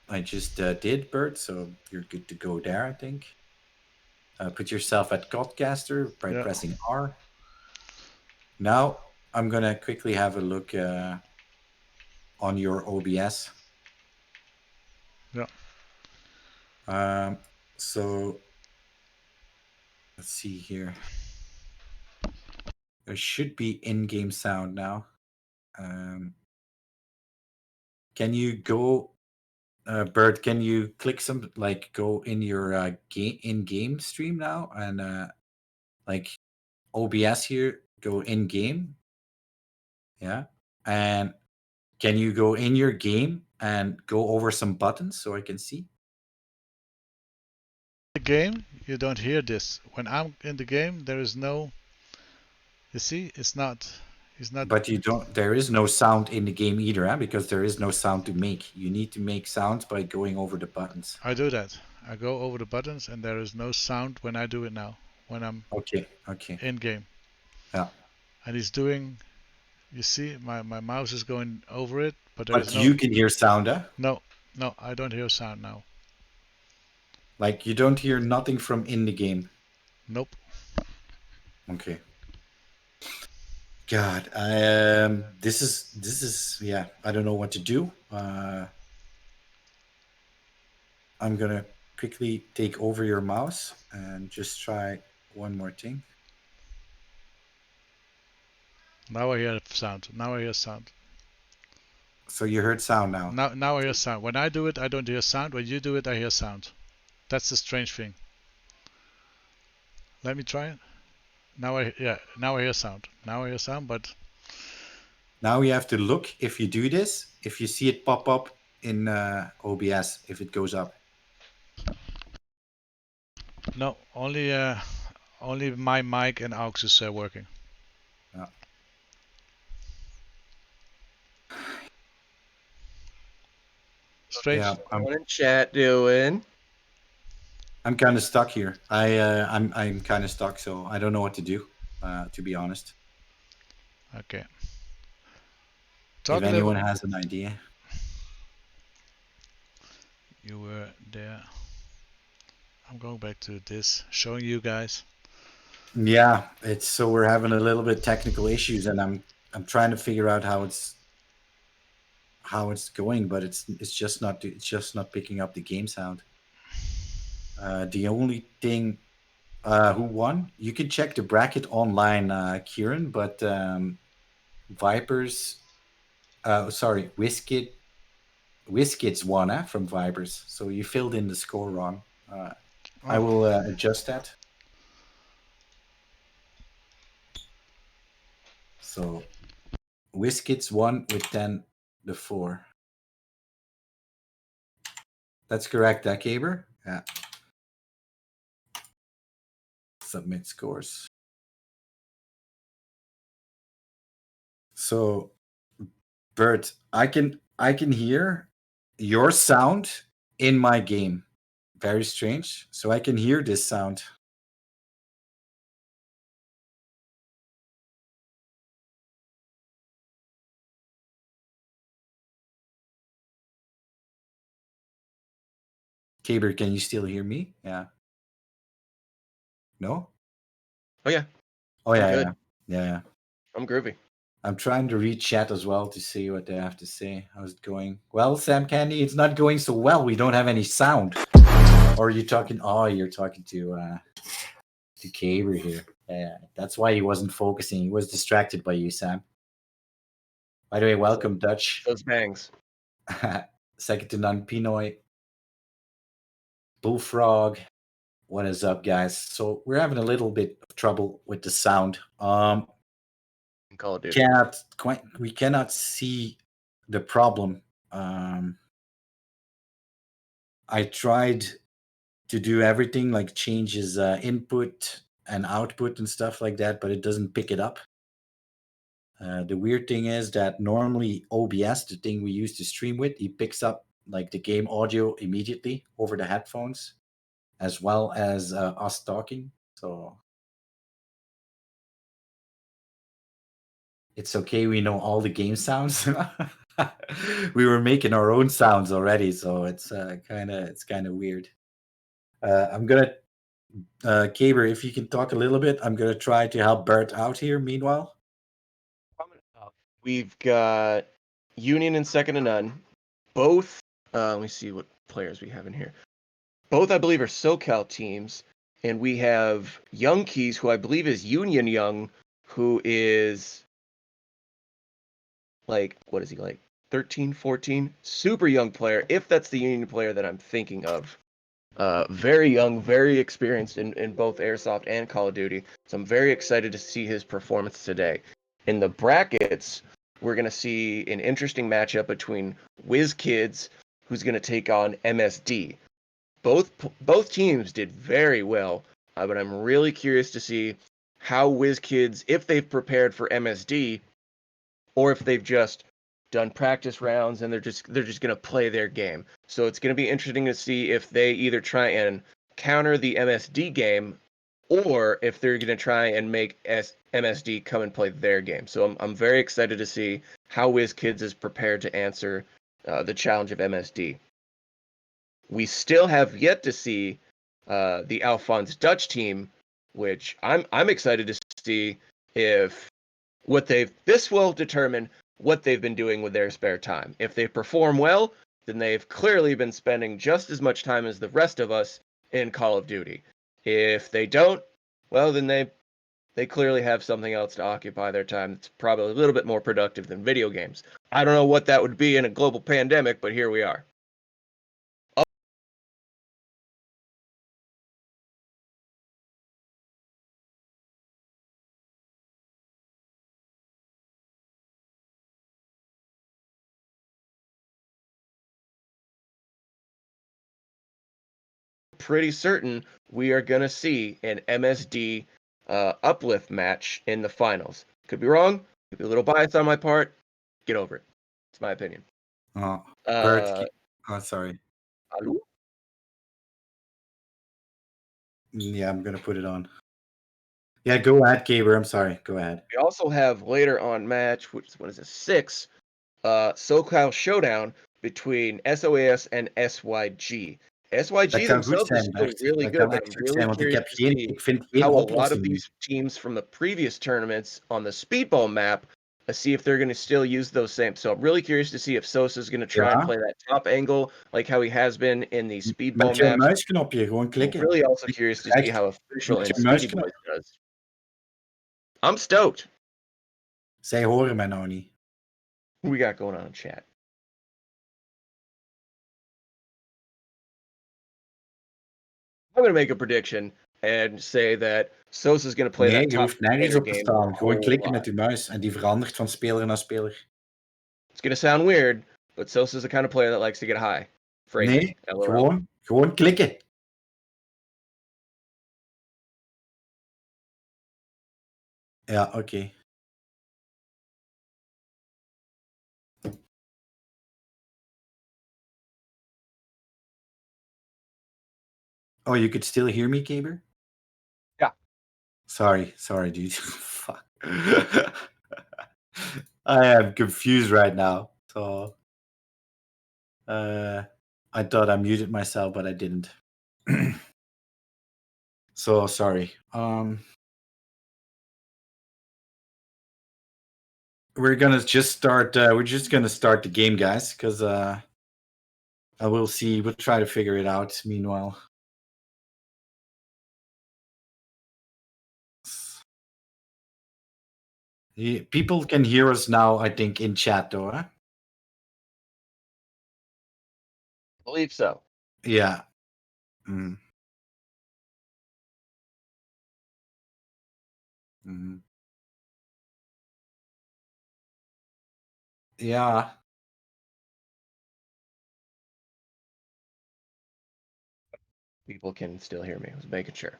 I just did, Bert, so you're good to go there, I think. Put yourself at Codcaster by pressing R. Now, I'm going to quickly have a look on your OBS. Yeah. So, let's see here. There should be in-game sound now. can you go, Bert? Can you click some like go in your in-game stream now and like OBS here, go in game, yeah, and can you go in your game and go over some buttons so I can see? The game, you don't hear this. When I'm in the game, there is no. You see, it's not. But you don't. There is no sound in the game either, because there is no sound to make. You need to make sounds by going over the buttons. I do that. I go over the buttons, and there is no sound when I do it now. When I'm okay in game. Yeah. And he's doing. You see, my mouse is going over it, but But you can hear sound, eh? No, I don't hear sound now. Like you don't hear nothing from in the game. Nope. Okay. God, this is yeah. I don't know what to do. I'm gonna quickly take over your mouse and just try one more thing. Now I hear sound. Now I hear sound. So you heard sound now. Now I hear sound. When I do it, I don't hear sound. When you do it, I hear sound. That's the strange thing. Let me try it. Now I hear sound. Now I hear sound, but now we have to look if you do this, if you see it pop up in OBS, if it goes up. No, only my mic and aux is working. Yeah. Strange. Yeah, What in chat doing? I'm kind of stuck here. I'm kind of stuck, so I don't know what to do, to be honest. Okay. If anyone has an idea. You were there. I'm going back to this, showing you guys. Yeah, it's so we're having a little bit technical issues, and I'm trying to figure out how it's going, but it's just not picking up the game sound. The only thing, who won? You can check the bracket online, Kieran, but Vipers, sorry, Whiz Kids won from Vipers, so you filled in the score wrong. I will adjust that. So Whiz Kids won with 10-4. That's correct, Kaber? Yeah. Submit scores. So, Bert, I can hear your sound in my game. Very strange. So I can hear this sound. Kaber, can you still hear me? Yeah. No? Oh yeah. Oh yeah, yeah. I'm groovy. I'm trying to read chat as well to see what they have to say. How's it going? Well, Sam Candy, it's not going so well. We don't have any sound. Or are you talking? Oh, you're talking to Kaber here. Yeah, that's why he wasn't focusing. He was distracted by you, Sam. By the way, welcome, Dutch. Those bangs. Second to none, Pinoy. Bullfrog. What is up, guys? So we're having a little bit of trouble with the sound. Call of Duty. We cannot see the problem. I tried to do everything like changes input and output and stuff like that, but it doesn't pick it up. The weird thing is that normally OBS, the thing we use to stream with, he picks up like the game audio immediately over the headphones, as well as us talking. So it's okay. We know all the game sounds. We were making our own sounds already, so it's kind of weird. I'm gonna, Kaber, if you can talk a little bit, I'm gonna try to help Bert out here. Meanwhile, we've got Union and Second to None. Both. Let me see what players we have in here. Both, I believe, are SoCal teams, and we have Young Keys, who I believe is Union Young, who is like, what is he like? 13, 14, super young player, if that's the Union player that I'm thinking of. Very young, very experienced in both Airsoft and Call of Duty. So I'm very excited to see his performance today. In the brackets, we're going to see an interesting matchup between Whiz Kids, who's going to take on MSD. Both teams did very well, but I'm really curious to see how Whiz Kids, if they've prepared for MSD, or if they've just done practice rounds and they're just going to play their game. So it's going to be interesting to see if they either try and counter the MSD game, or if they're going to try and make MSD come and play their game. So I'm very excited to see how Whiz Kids is prepared to answer the challenge of MSD. We still have yet to see the Alphonse Dutch team, which I'm excited to see if this will determine what they've been doing with their spare time. If they perform well, then they've clearly been spending just as much time as the rest of us in Call of Duty. If they don't, well, then they clearly have something else to occupy their time that's probably a little bit more productive than video games. I don't know what that would be in a global pandemic, but here we are. Pretty certain we are going to see an MSD uplift match in the finals. Could be wrong. Could be a little biased on my part. Get over it. It's my opinion. Oh, Bert. Sorry. Hello? Yeah, I'm gonna put it on. Yeah, go ahead, Gaber. I'm sorry. Go ahead. We also have later on match, which is what is it, 6, SoCal Showdown between SOAS and SYG. SYG themselves is still really good, but I'm really curious to see how a lot of these teams from the previous tournaments on the SpeedBall map, see if they're going to still use those same. So I'm really curious to see if Sosa is going to try and play that top angle like how he has been in the SpeedBall Met je maps. muisknopje gewoon klikken. I'm really also curious to see how official and Speedy Boys does. I'm stoked. Zij horen mij nou niet. What we got going on in chat? I'm going to make a prediction and say that Sosa's going to play that top. Je hoeft nergens op te staan. Gewoon klikken met je muis en die verandert van speler naar speler. It's going to sound weird, but Sosa's the kind of player that likes to get high. Nee, gewoon klikken. Ja, oké. Oh, you could still hear me, Kaber? Yeah. Sorry, dude. Fuck. I am confused right now. So, I thought I muted myself, but I didn't. So sorry. We're gonna just start. We're just gonna start the game, guys, because I will see. We'll try to figure it out. Meanwhile. People can hear us now, I think, in chat, though. Huh? I believe so. Yeah. Yeah. People can still hear me. I was making sure.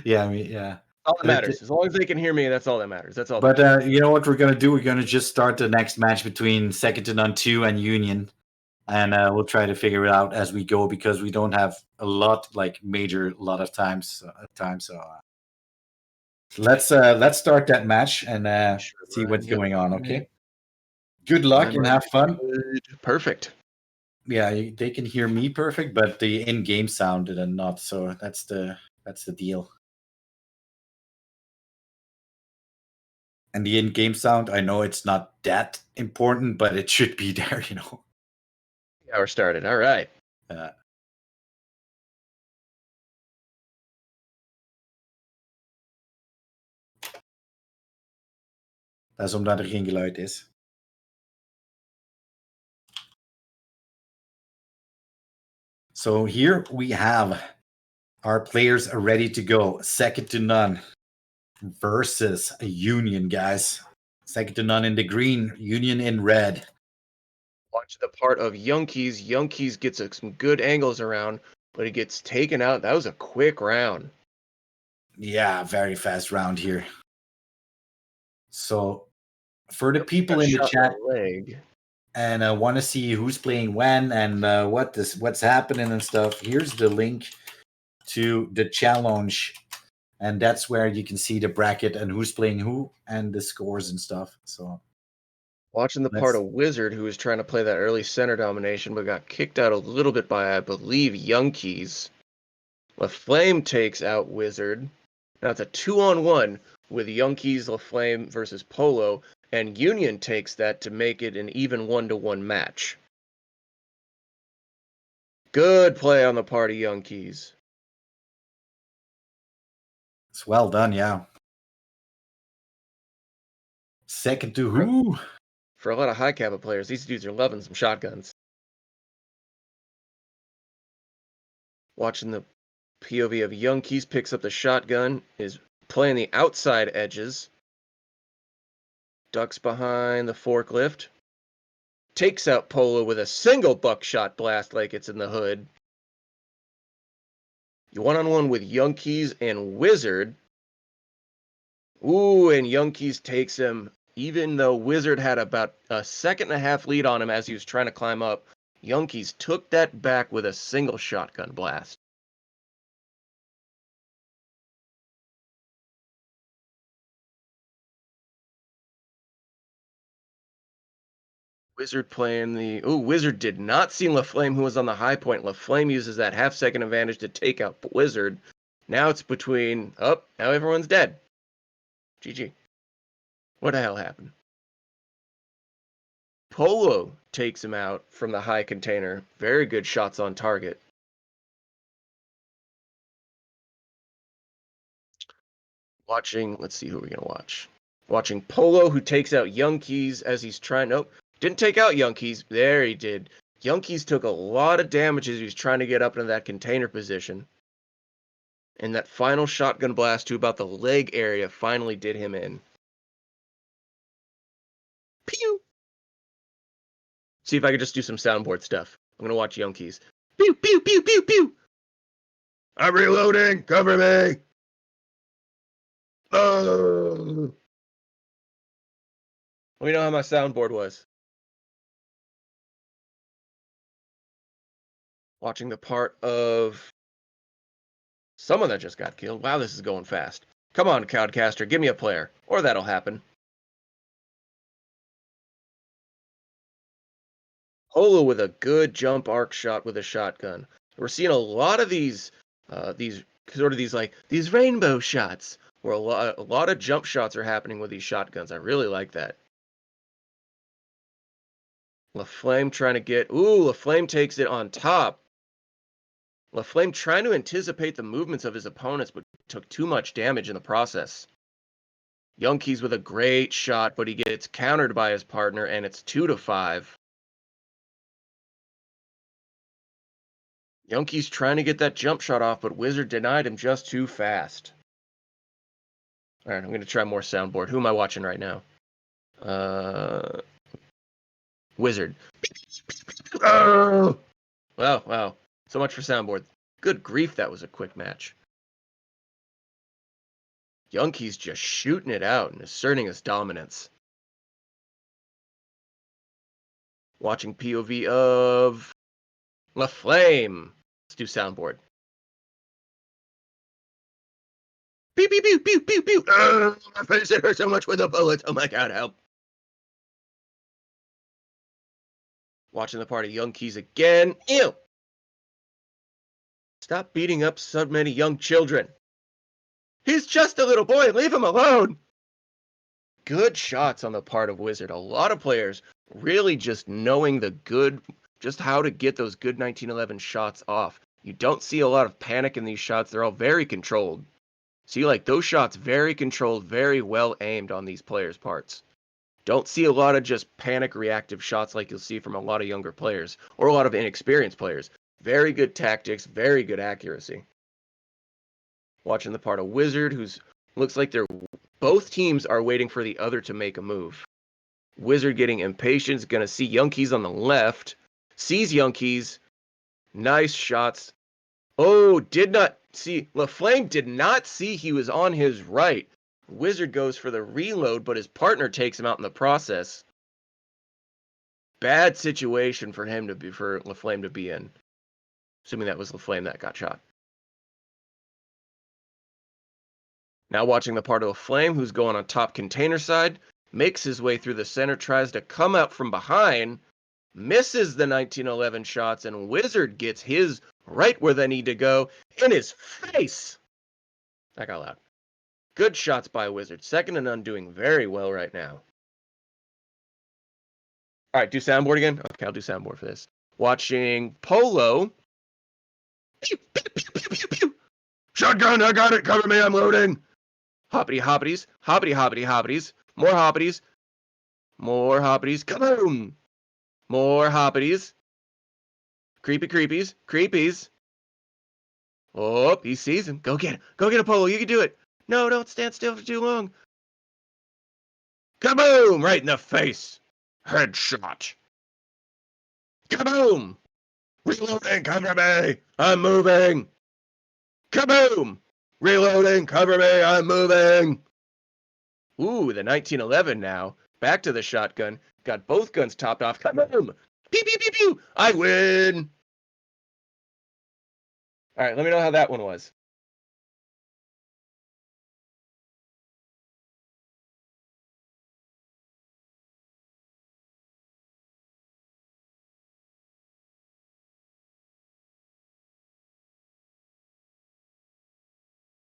Yeah, I mean, yeah. All that matters. As long as they can hear me, that's all that matters. That's all. But you know what we're gonna do? We're gonna just start the next match between Second to None 2 and Union, and we'll try to figure it out as we go because we don't have a lot of times. So let's start that match and see what's going on. Okay. Good luck and have fun. Perfect. Yeah, they can hear me perfect, but the in-game sound did not. So that's the deal. And the in-game sound, I know it's not that important, but it should be there, you know. Yeah, we're started. All right. Dat is omdat er geen geluid is. So here we have our players are ready to go. Second to none versus a Union, guys. Second to none in the green, Union in red. Watch the part of Younkies. Younkies gets some good angles around, but he gets taken out. That was a quick round. Yeah, very fast round here. So for the people in the chat and want to see who's playing when and what's happening and stuff, here's the link to the challenge, and that's where you can see the bracket and who's playing who and the scores and stuff. So watching the part of Wizard, who was trying to play that early center domination, but got kicked out a little bit by, I believe, Younkies. LaFlame takes out Wizard. Now it's a 2-on-1 with Younkies, LaFlame versus Polo, and Union takes that to make it an even 1-to-1 match. Good play on the part of Younkies. It's well done, yeah. Second to who? For a lot of high kappa players, these dudes are loving some shotguns. Watching the POV of Younkies, picks up the shotgun, is playing the outside edges. Ducks behind the forklift. Takes out Polo with a single buckshot blast like it's in the hood. You one-on-one with Younkies and Wizard. Ooh, and Younkies takes him, even though Wizard had about a 1.5-second lead on him as he was trying to climb up. Younkies took that back with a single shotgun blast. Wizard playing the... Ooh, Wizard did not see LaFlame, who was on the high point. LaFlame uses that half-second advantage to take out Wizard. Now it's between... Oh, now everyone's dead. GG. What the hell happened? Polo takes him out from the high container. Very good shots on target. Watching... Let's see who we're going to watch. Watching Polo, who takes out Younkies as he's trying... Nope. Didn't take out Younkies. There he did. Younkies took a lot of damage as he was trying to get up into that container position. And that final shotgun blast to about the leg area finally did him in. Pew! See if I can just do some soundboard stuff. I'm going to watch Younkies. Pew, pew, pew, pew, pew! I'm reloading! Cover me! Oh! Let me know how my soundboard was. Watching the part of someone that just got killed. Wow, this is going fast. Come on, Codcaster, give me a player. Or that'll happen. Polo with a good jump arc shot with a shotgun. We're seeing a lot of these rainbow shots, where a lot of jump shots are happening with these shotguns. I really like that. LaFlame trying to get... Ooh, LaFlame takes it on top. LaFlame trying to anticipate the movements of his opponents, but took too much damage in the process. Younkies with a great shot, but he gets countered by his partner, and it's 2-5. Younkies trying to get that jump shot off, but Wizard denied him just too fast. Alright, I'm going to try more soundboard. Who am I watching right now? Wizard. Oh! Wow. So much for soundboard. Good grief, that was a quick match. Younkies just shooting it out and asserting his dominance. Watching POV of LaFlame. Let's do soundboard. Pew, pew, pew, pew, pew, pew. Oh, my face, it hurts so much with the bullets. Oh my god, help. Watching the part of Younkies again. Ew. Stop beating up so many young children. He's just a little boy. Leave him alone. Good shots on the part of Wizard. A lot of players really just knowing just how to get those good 1911 shots off. You don't see a lot of panic in these shots. They're all very controlled. See, like those shots, very controlled, very well aimed on these players' parts. Don't see a lot of just panic reactive shots like you'll see from a lot of younger players or a lot of inexperienced players. Very good tactics, very good accuracy. Watching the part of Wizard, who's looks like both teams are waiting for the other to make a move. Wizard getting impatient, is gonna see Youngkeys on the left, sees Youngkeys, nice shots. Oh, did not see, LaFlame did not see he was on his right. Wizard goes for the reload, but his partner takes him out in the process. Bad situation for LaFlame to be in. Assuming that was LaFlame that got shot. Now watching the part of LaFlame, who's going on top container side, makes his way through the center, tries to come out from behind, misses the 1911 shots, and Wizard gets his right where they need to go, in his face! That got loud. Good shots by Wizard. Second and none, doing very well right now. All right, do soundboard again? Okay, I'll do soundboard for this. Watching Polo. Pew, pew, pew, pew, pew, pew. Shotgun, I got it, cover me, I'm loading. Hoppity hoppities, hoppity hoppity hoppities, more hoppities, more hoppities, kaboom! More hoppities. Creepy creepies, creepies. Oh, he sees him. Go get a Polo, you can do it. No, don't stand still for too long. Kaboom! Right in the face. Headshot. Kaboom! Reloading, cover me! I'm moving! Kaboom! Reloading, cover me, I'm moving! Ooh, the 1911 now. Back to the shotgun. Got both guns topped off. Kaboom! Pew, pew, pew, pew! I win! Alright, let me know how that one was.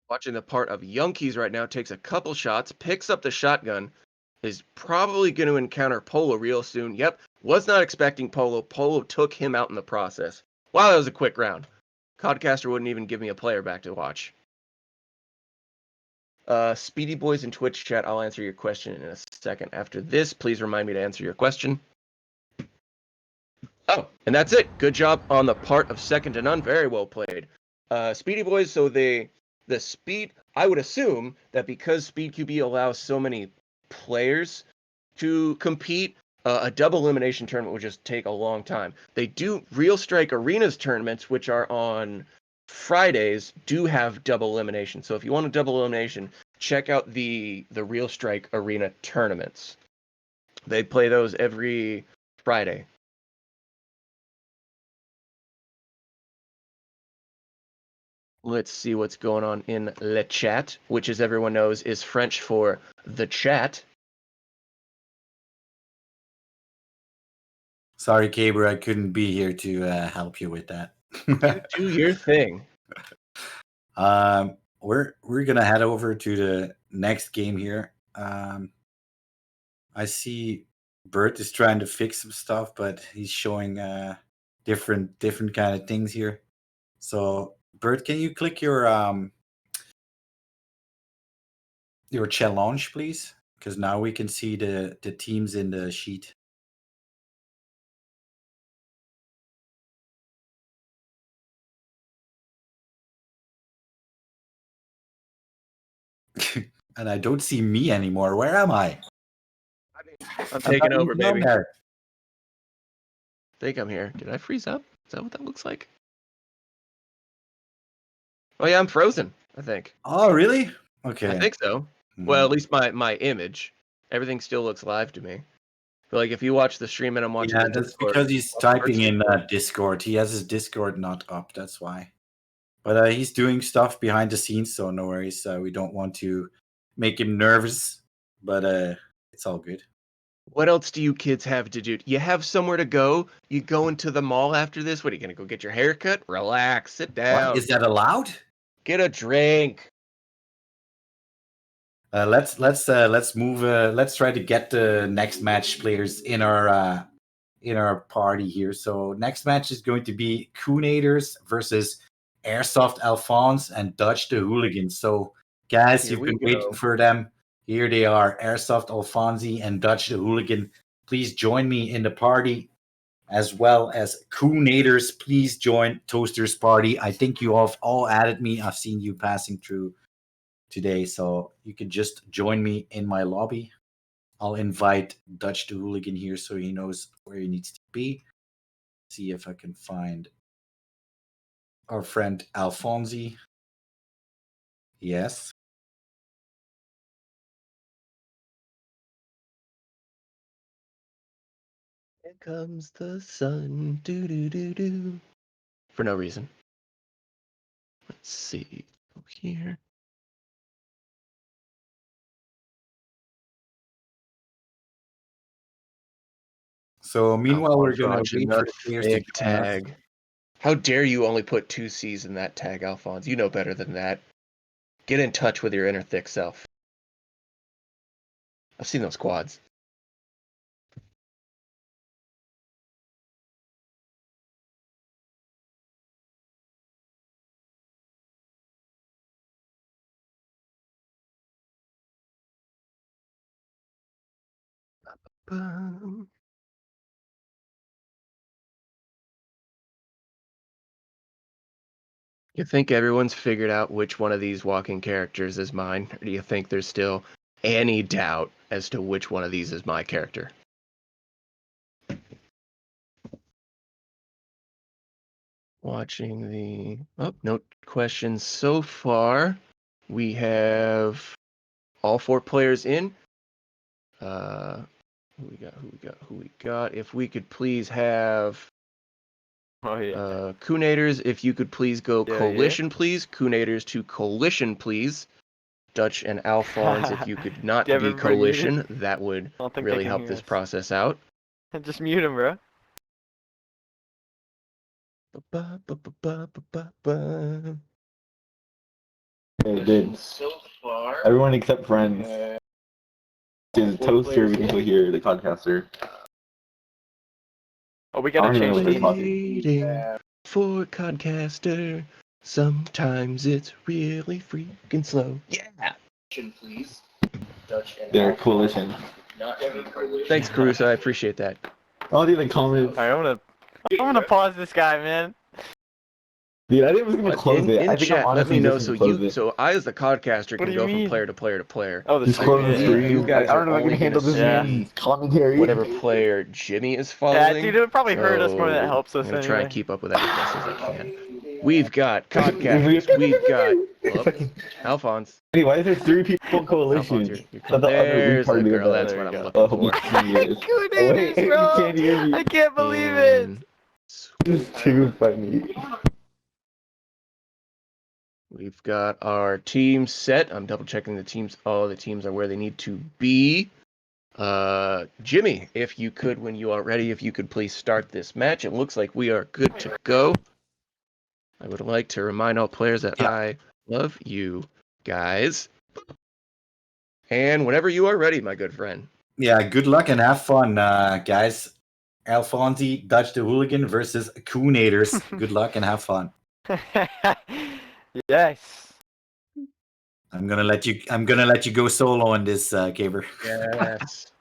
Watching the part of Youngkeys right now, takes a couple shots, picks up the shotgun, is probably going to encounter Polo real soon. Yep, was not expecting Polo. Polo took him out in the process. Wow, that was a quick round. Codcaster wouldn't even give me a player back to watch. Speedy Boys in Twitch chat, I'll answer your question in a second. After this, please remind me to answer your question. Oh, and that's it. Good job on the part of second to none. Very well played. Speedy Boys, so the speed, I would assume that because SpeedQB allows so many players to compete, a double elimination tournament would just take a long time. They do Real Strike Arenas tournaments, which are on Fridays, do have double elimination. So if you want a double elimination, check out the Real Strike Arena tournaments. They play those every Friday. Let's see what's going on in le chat, which, as everyone knows, is French for the chat. Sorry, Caber, I couldn't be here to help you with that. Do your thing. We're gonna head over to the next game here. I see Bert is trying to fix some stuff, but he's showing different kind of things here. So, Bert, can you click your challenge, please? Because now we can see the teams in the sheet. And I don't see me anymore. Where am I? I'm taking over, baby. There. I think I'm here. Did I freeze up? Is that what that looks like? Oh yeah, I'm frozen, I think. Oh, really? Okay. I think so. Well, at least my image. Everything still looks live to me. But like if you watch the stream and I'm watching Yeah, the that's Discord, because he's typing in Discord. He has his Discord not up, that's why. But he's doing stuff behind the scenes, so no worries. We don't want to make him nervous, but it's all good. What else do you kids have to do? You have somewhere to go? You go into the mall after this? What, are you going to go get your hair cut? Relax, sit down. What? Is that allowed? Get a drink. Let's move. Let's try to get the next match players in our party here. So next match is going to be Kunaiters versus Airsoft Alphonse and Dutch the Hooligan. So guys, Here you've we been go. waiting for them. Here they are, Airsoft Alphonse and Dutch the Hooligan. Please join me in the party. as well as Kunaiters. Please join Toaster's party. I think you have all added me. I've seen you passing through today, so you can just join me in my lobby. I'll invite Dutch the Hooligan here so he knows where he needs to be. See if I can find our friend Alfonsi. Yes. Here comes the sun. Do do do do. For no reason. Let's see. Go here. So meanwhile, we're gonna Alphonse, wait for the players to thick join us. tag. How dare you only put 2 C's in that tag, Alphonse? You know better than that. Get in touch with your inner thick self. I've seen those quads. You think everyone's figured out which one of these walking characters is mine? Or do you think there's still any doubt as to which one of these is my character? Watching the... Oh, no questions so far. We have all 4 players in. Who we got? If we could please have... Kunaiters, if you could please go coalition, please. Kunaiters to coalition, please. Dutch and Alphonse, if you could not be coalition, that would really help this process out. Just mute him, bro. It did. So far, everyone except friends. To the toaster, we can go hear the podcaster. Oh, we gotta change this. Waiting for Codcaster. Sometimes it's really freaking slow. Yeah. Please. They're coalition. Thanks, Caruso. I appreciate that. I'll do the comments. Alright, I'm gonna pause this guy, man. Dude, I was gonna close it. In I think chat, I'm let me honestly know so I, as the Codcaster, can go from player to player to player. Oh, the just close the stream. You guys I don't know if I only can handle gonna this see commentary. whatever player Jimmy is following. Yeah, dude, it would probably hurt us more than it helps us I'm gonna anyway. try and keep up with that as best as I can. We've got Codcasters. We've got Alphonse. Hey, why is there 3 people in coalition? Alphonse, there's the girl. That's what I'm looking for. Kunaiters, bro! I can't believe it! It's too funny. We've got our team set. I'm double checking the teams. All the teams are where they need to be. Jimmy, if you could, when you are ready, if you could please start this match. It looks like we are good to go. I would like to remind all players that I love you guys. And whenever you are ready, my good friend. Yeah, good luck and have fun, guys. Alfonsi, Dutch the Hooligan versus Kunaiters. Good luck and have fun. Yes. I'm gonna let you go solo on this, Caber. Yes.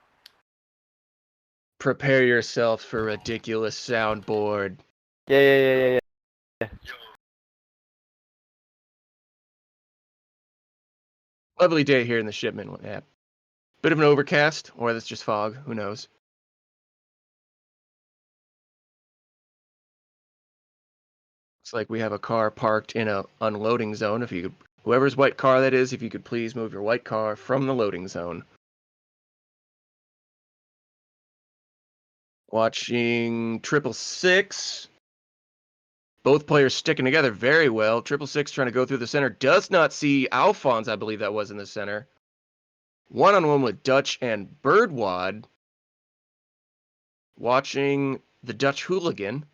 Prepare yourself for ridiculous soundboard. Yeah. Lovely day here in the Shipment app. Bit of an overcast, or that's just fog. Who knows? Looks like we have a car parked in a unloading zone. If you could, whoever's white car that is, if you could please move your white car from the loading zone. Watching 666. Both players sticking together very well. 666 trying to go through the center. Does not see Alphonse, I believe that was in the center. One-on-one with Dutch and Birdwad. Watching the Dutch Hooligan.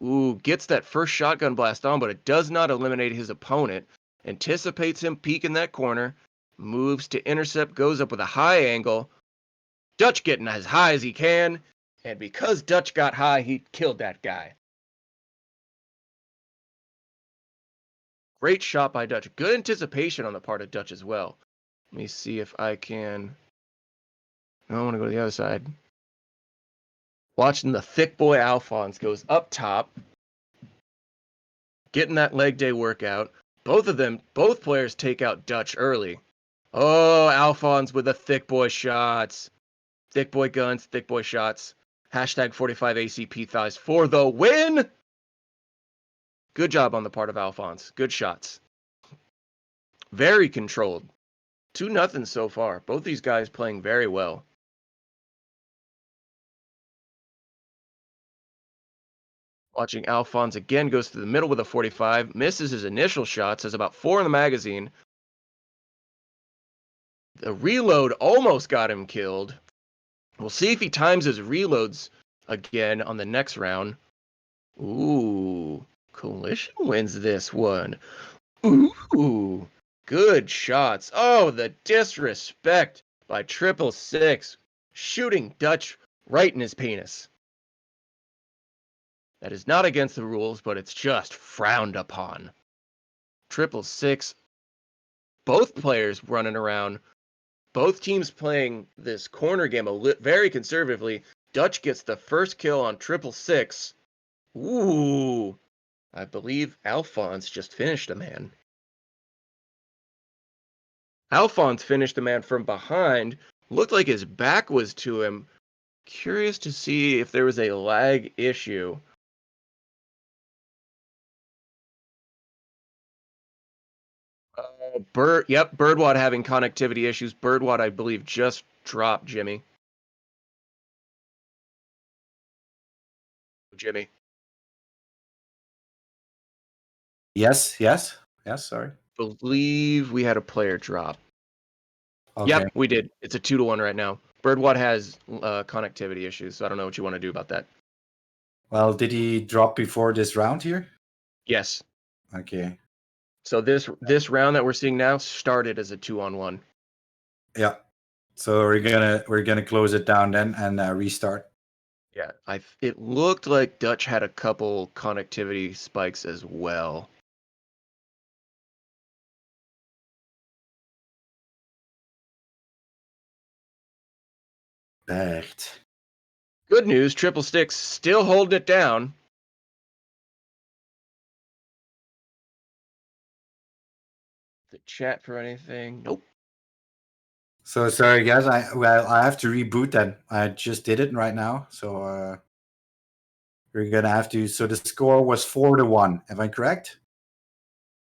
Ooh, gets that first shotgun blast on, but it does not eliminate his opponent. Anticipates him peeking that corner. Moves to intercept, goes up with a high angle. Dutch getting as high as he can. And because Dutch got high, he killed that guy. Great shot by Dutch. Good anticipation on the part of Dutch as well. Let me see if I can... I want to go to the other side. Watching the thick boy Alphonse goes up top, getting that leg day workout. Both players take out Dutch early. Oh, Alphonse with the thick boy shots. Thick boy guns, thick boy shots. Hashtag 45 ACP thighs for the win. Good job on the part of Alphonse. Good shots. Very controlled. 2-0 so far. Both these guys playing very well. Watching Alphonse again goes to the middle with a 45. Misses his initial shots. Has about 4 in the magazine. The reload almost got him killed. We'll see if he times his reloads again on the next round. Ooh. Coalition wins this one. Ooh. Good shots. Oh, the disrespect by 666. Shooting Dutch right in his penis. That is not against the rules, but it's just frowned upon. 666. Both players running around. Both teams playing this corner game very conservatively. Dutch gets the first kill on 666. Ooh. I believe Alphonse just finished a man. Alphonse finished the man from behind. Looked like his back was to him. Curious to see if there was a lag issue. Birdwad having connectivity issues. Birdwad, I believe, just dropped Jimmy. Yes, sorry. Believe we had a player drop. Okay. Yep, we did. It's a 2-1 right now. Birdwad has connectivity issues, so I don't know what you want to do about that. Well, did he drop before this round here? Yes. Okay. So this round that we're seeing now started as a 2-on-1. Yeah. So we're gonna close it down then and restart. Yeah, it looked like Dutch had a couple connectivity spikes as well. Echt. Good news, Triple Sticks still holding it down. The chat for anything? Nope. So sorry guys, I have to reboot that. I just did it right now. So we're gonna have to. So the score was 4-1. Am I correct?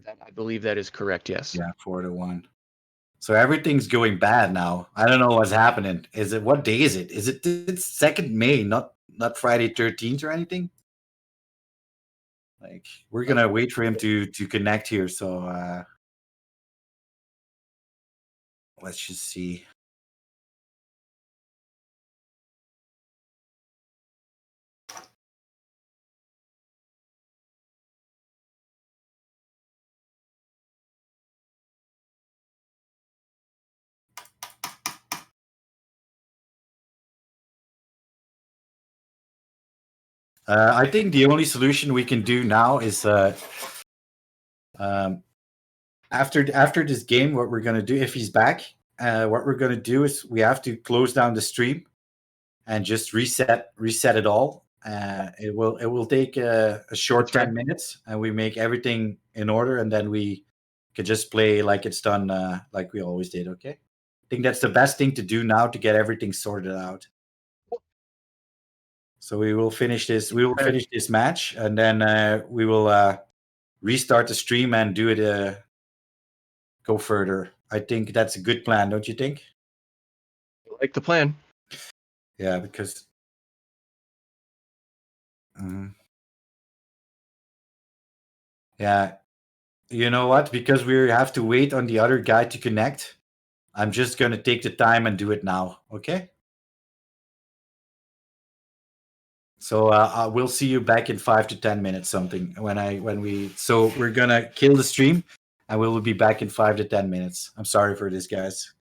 I believe that is correct. Yes. Yeah, 4-1. So everything's going bad now. I don't know what's happening. What day is it? It's 2nd May, not Friday 13th or anything? Like we're gonna wait for him to connect here. So let's just see. I think the only solution we can do now is after this game, what we're gonna do if he's back, what we're gonna do is we have to close down the stream and just reset it all. It will take a short 10 minutes, and we make everything in order, and then we could just play like it's done, like we always did. Okay, I think that's the best thing to do now to get everything sorted out. So we will finish this. We will finish this match, and then we will restart the stream and do it. Go further. I think that's a good plan, don't you think? I like the plan. Yeah, because. Yeah, you know what? Because we have to wait on the other guy to connect. I'm just gonna take the time and do it now. Okay. So we'll see you back in 5 to 10 minutes, something. So we're gonna kill the stream, and we will be back in 5 to 10 minutes. I'm sorry for this, guys.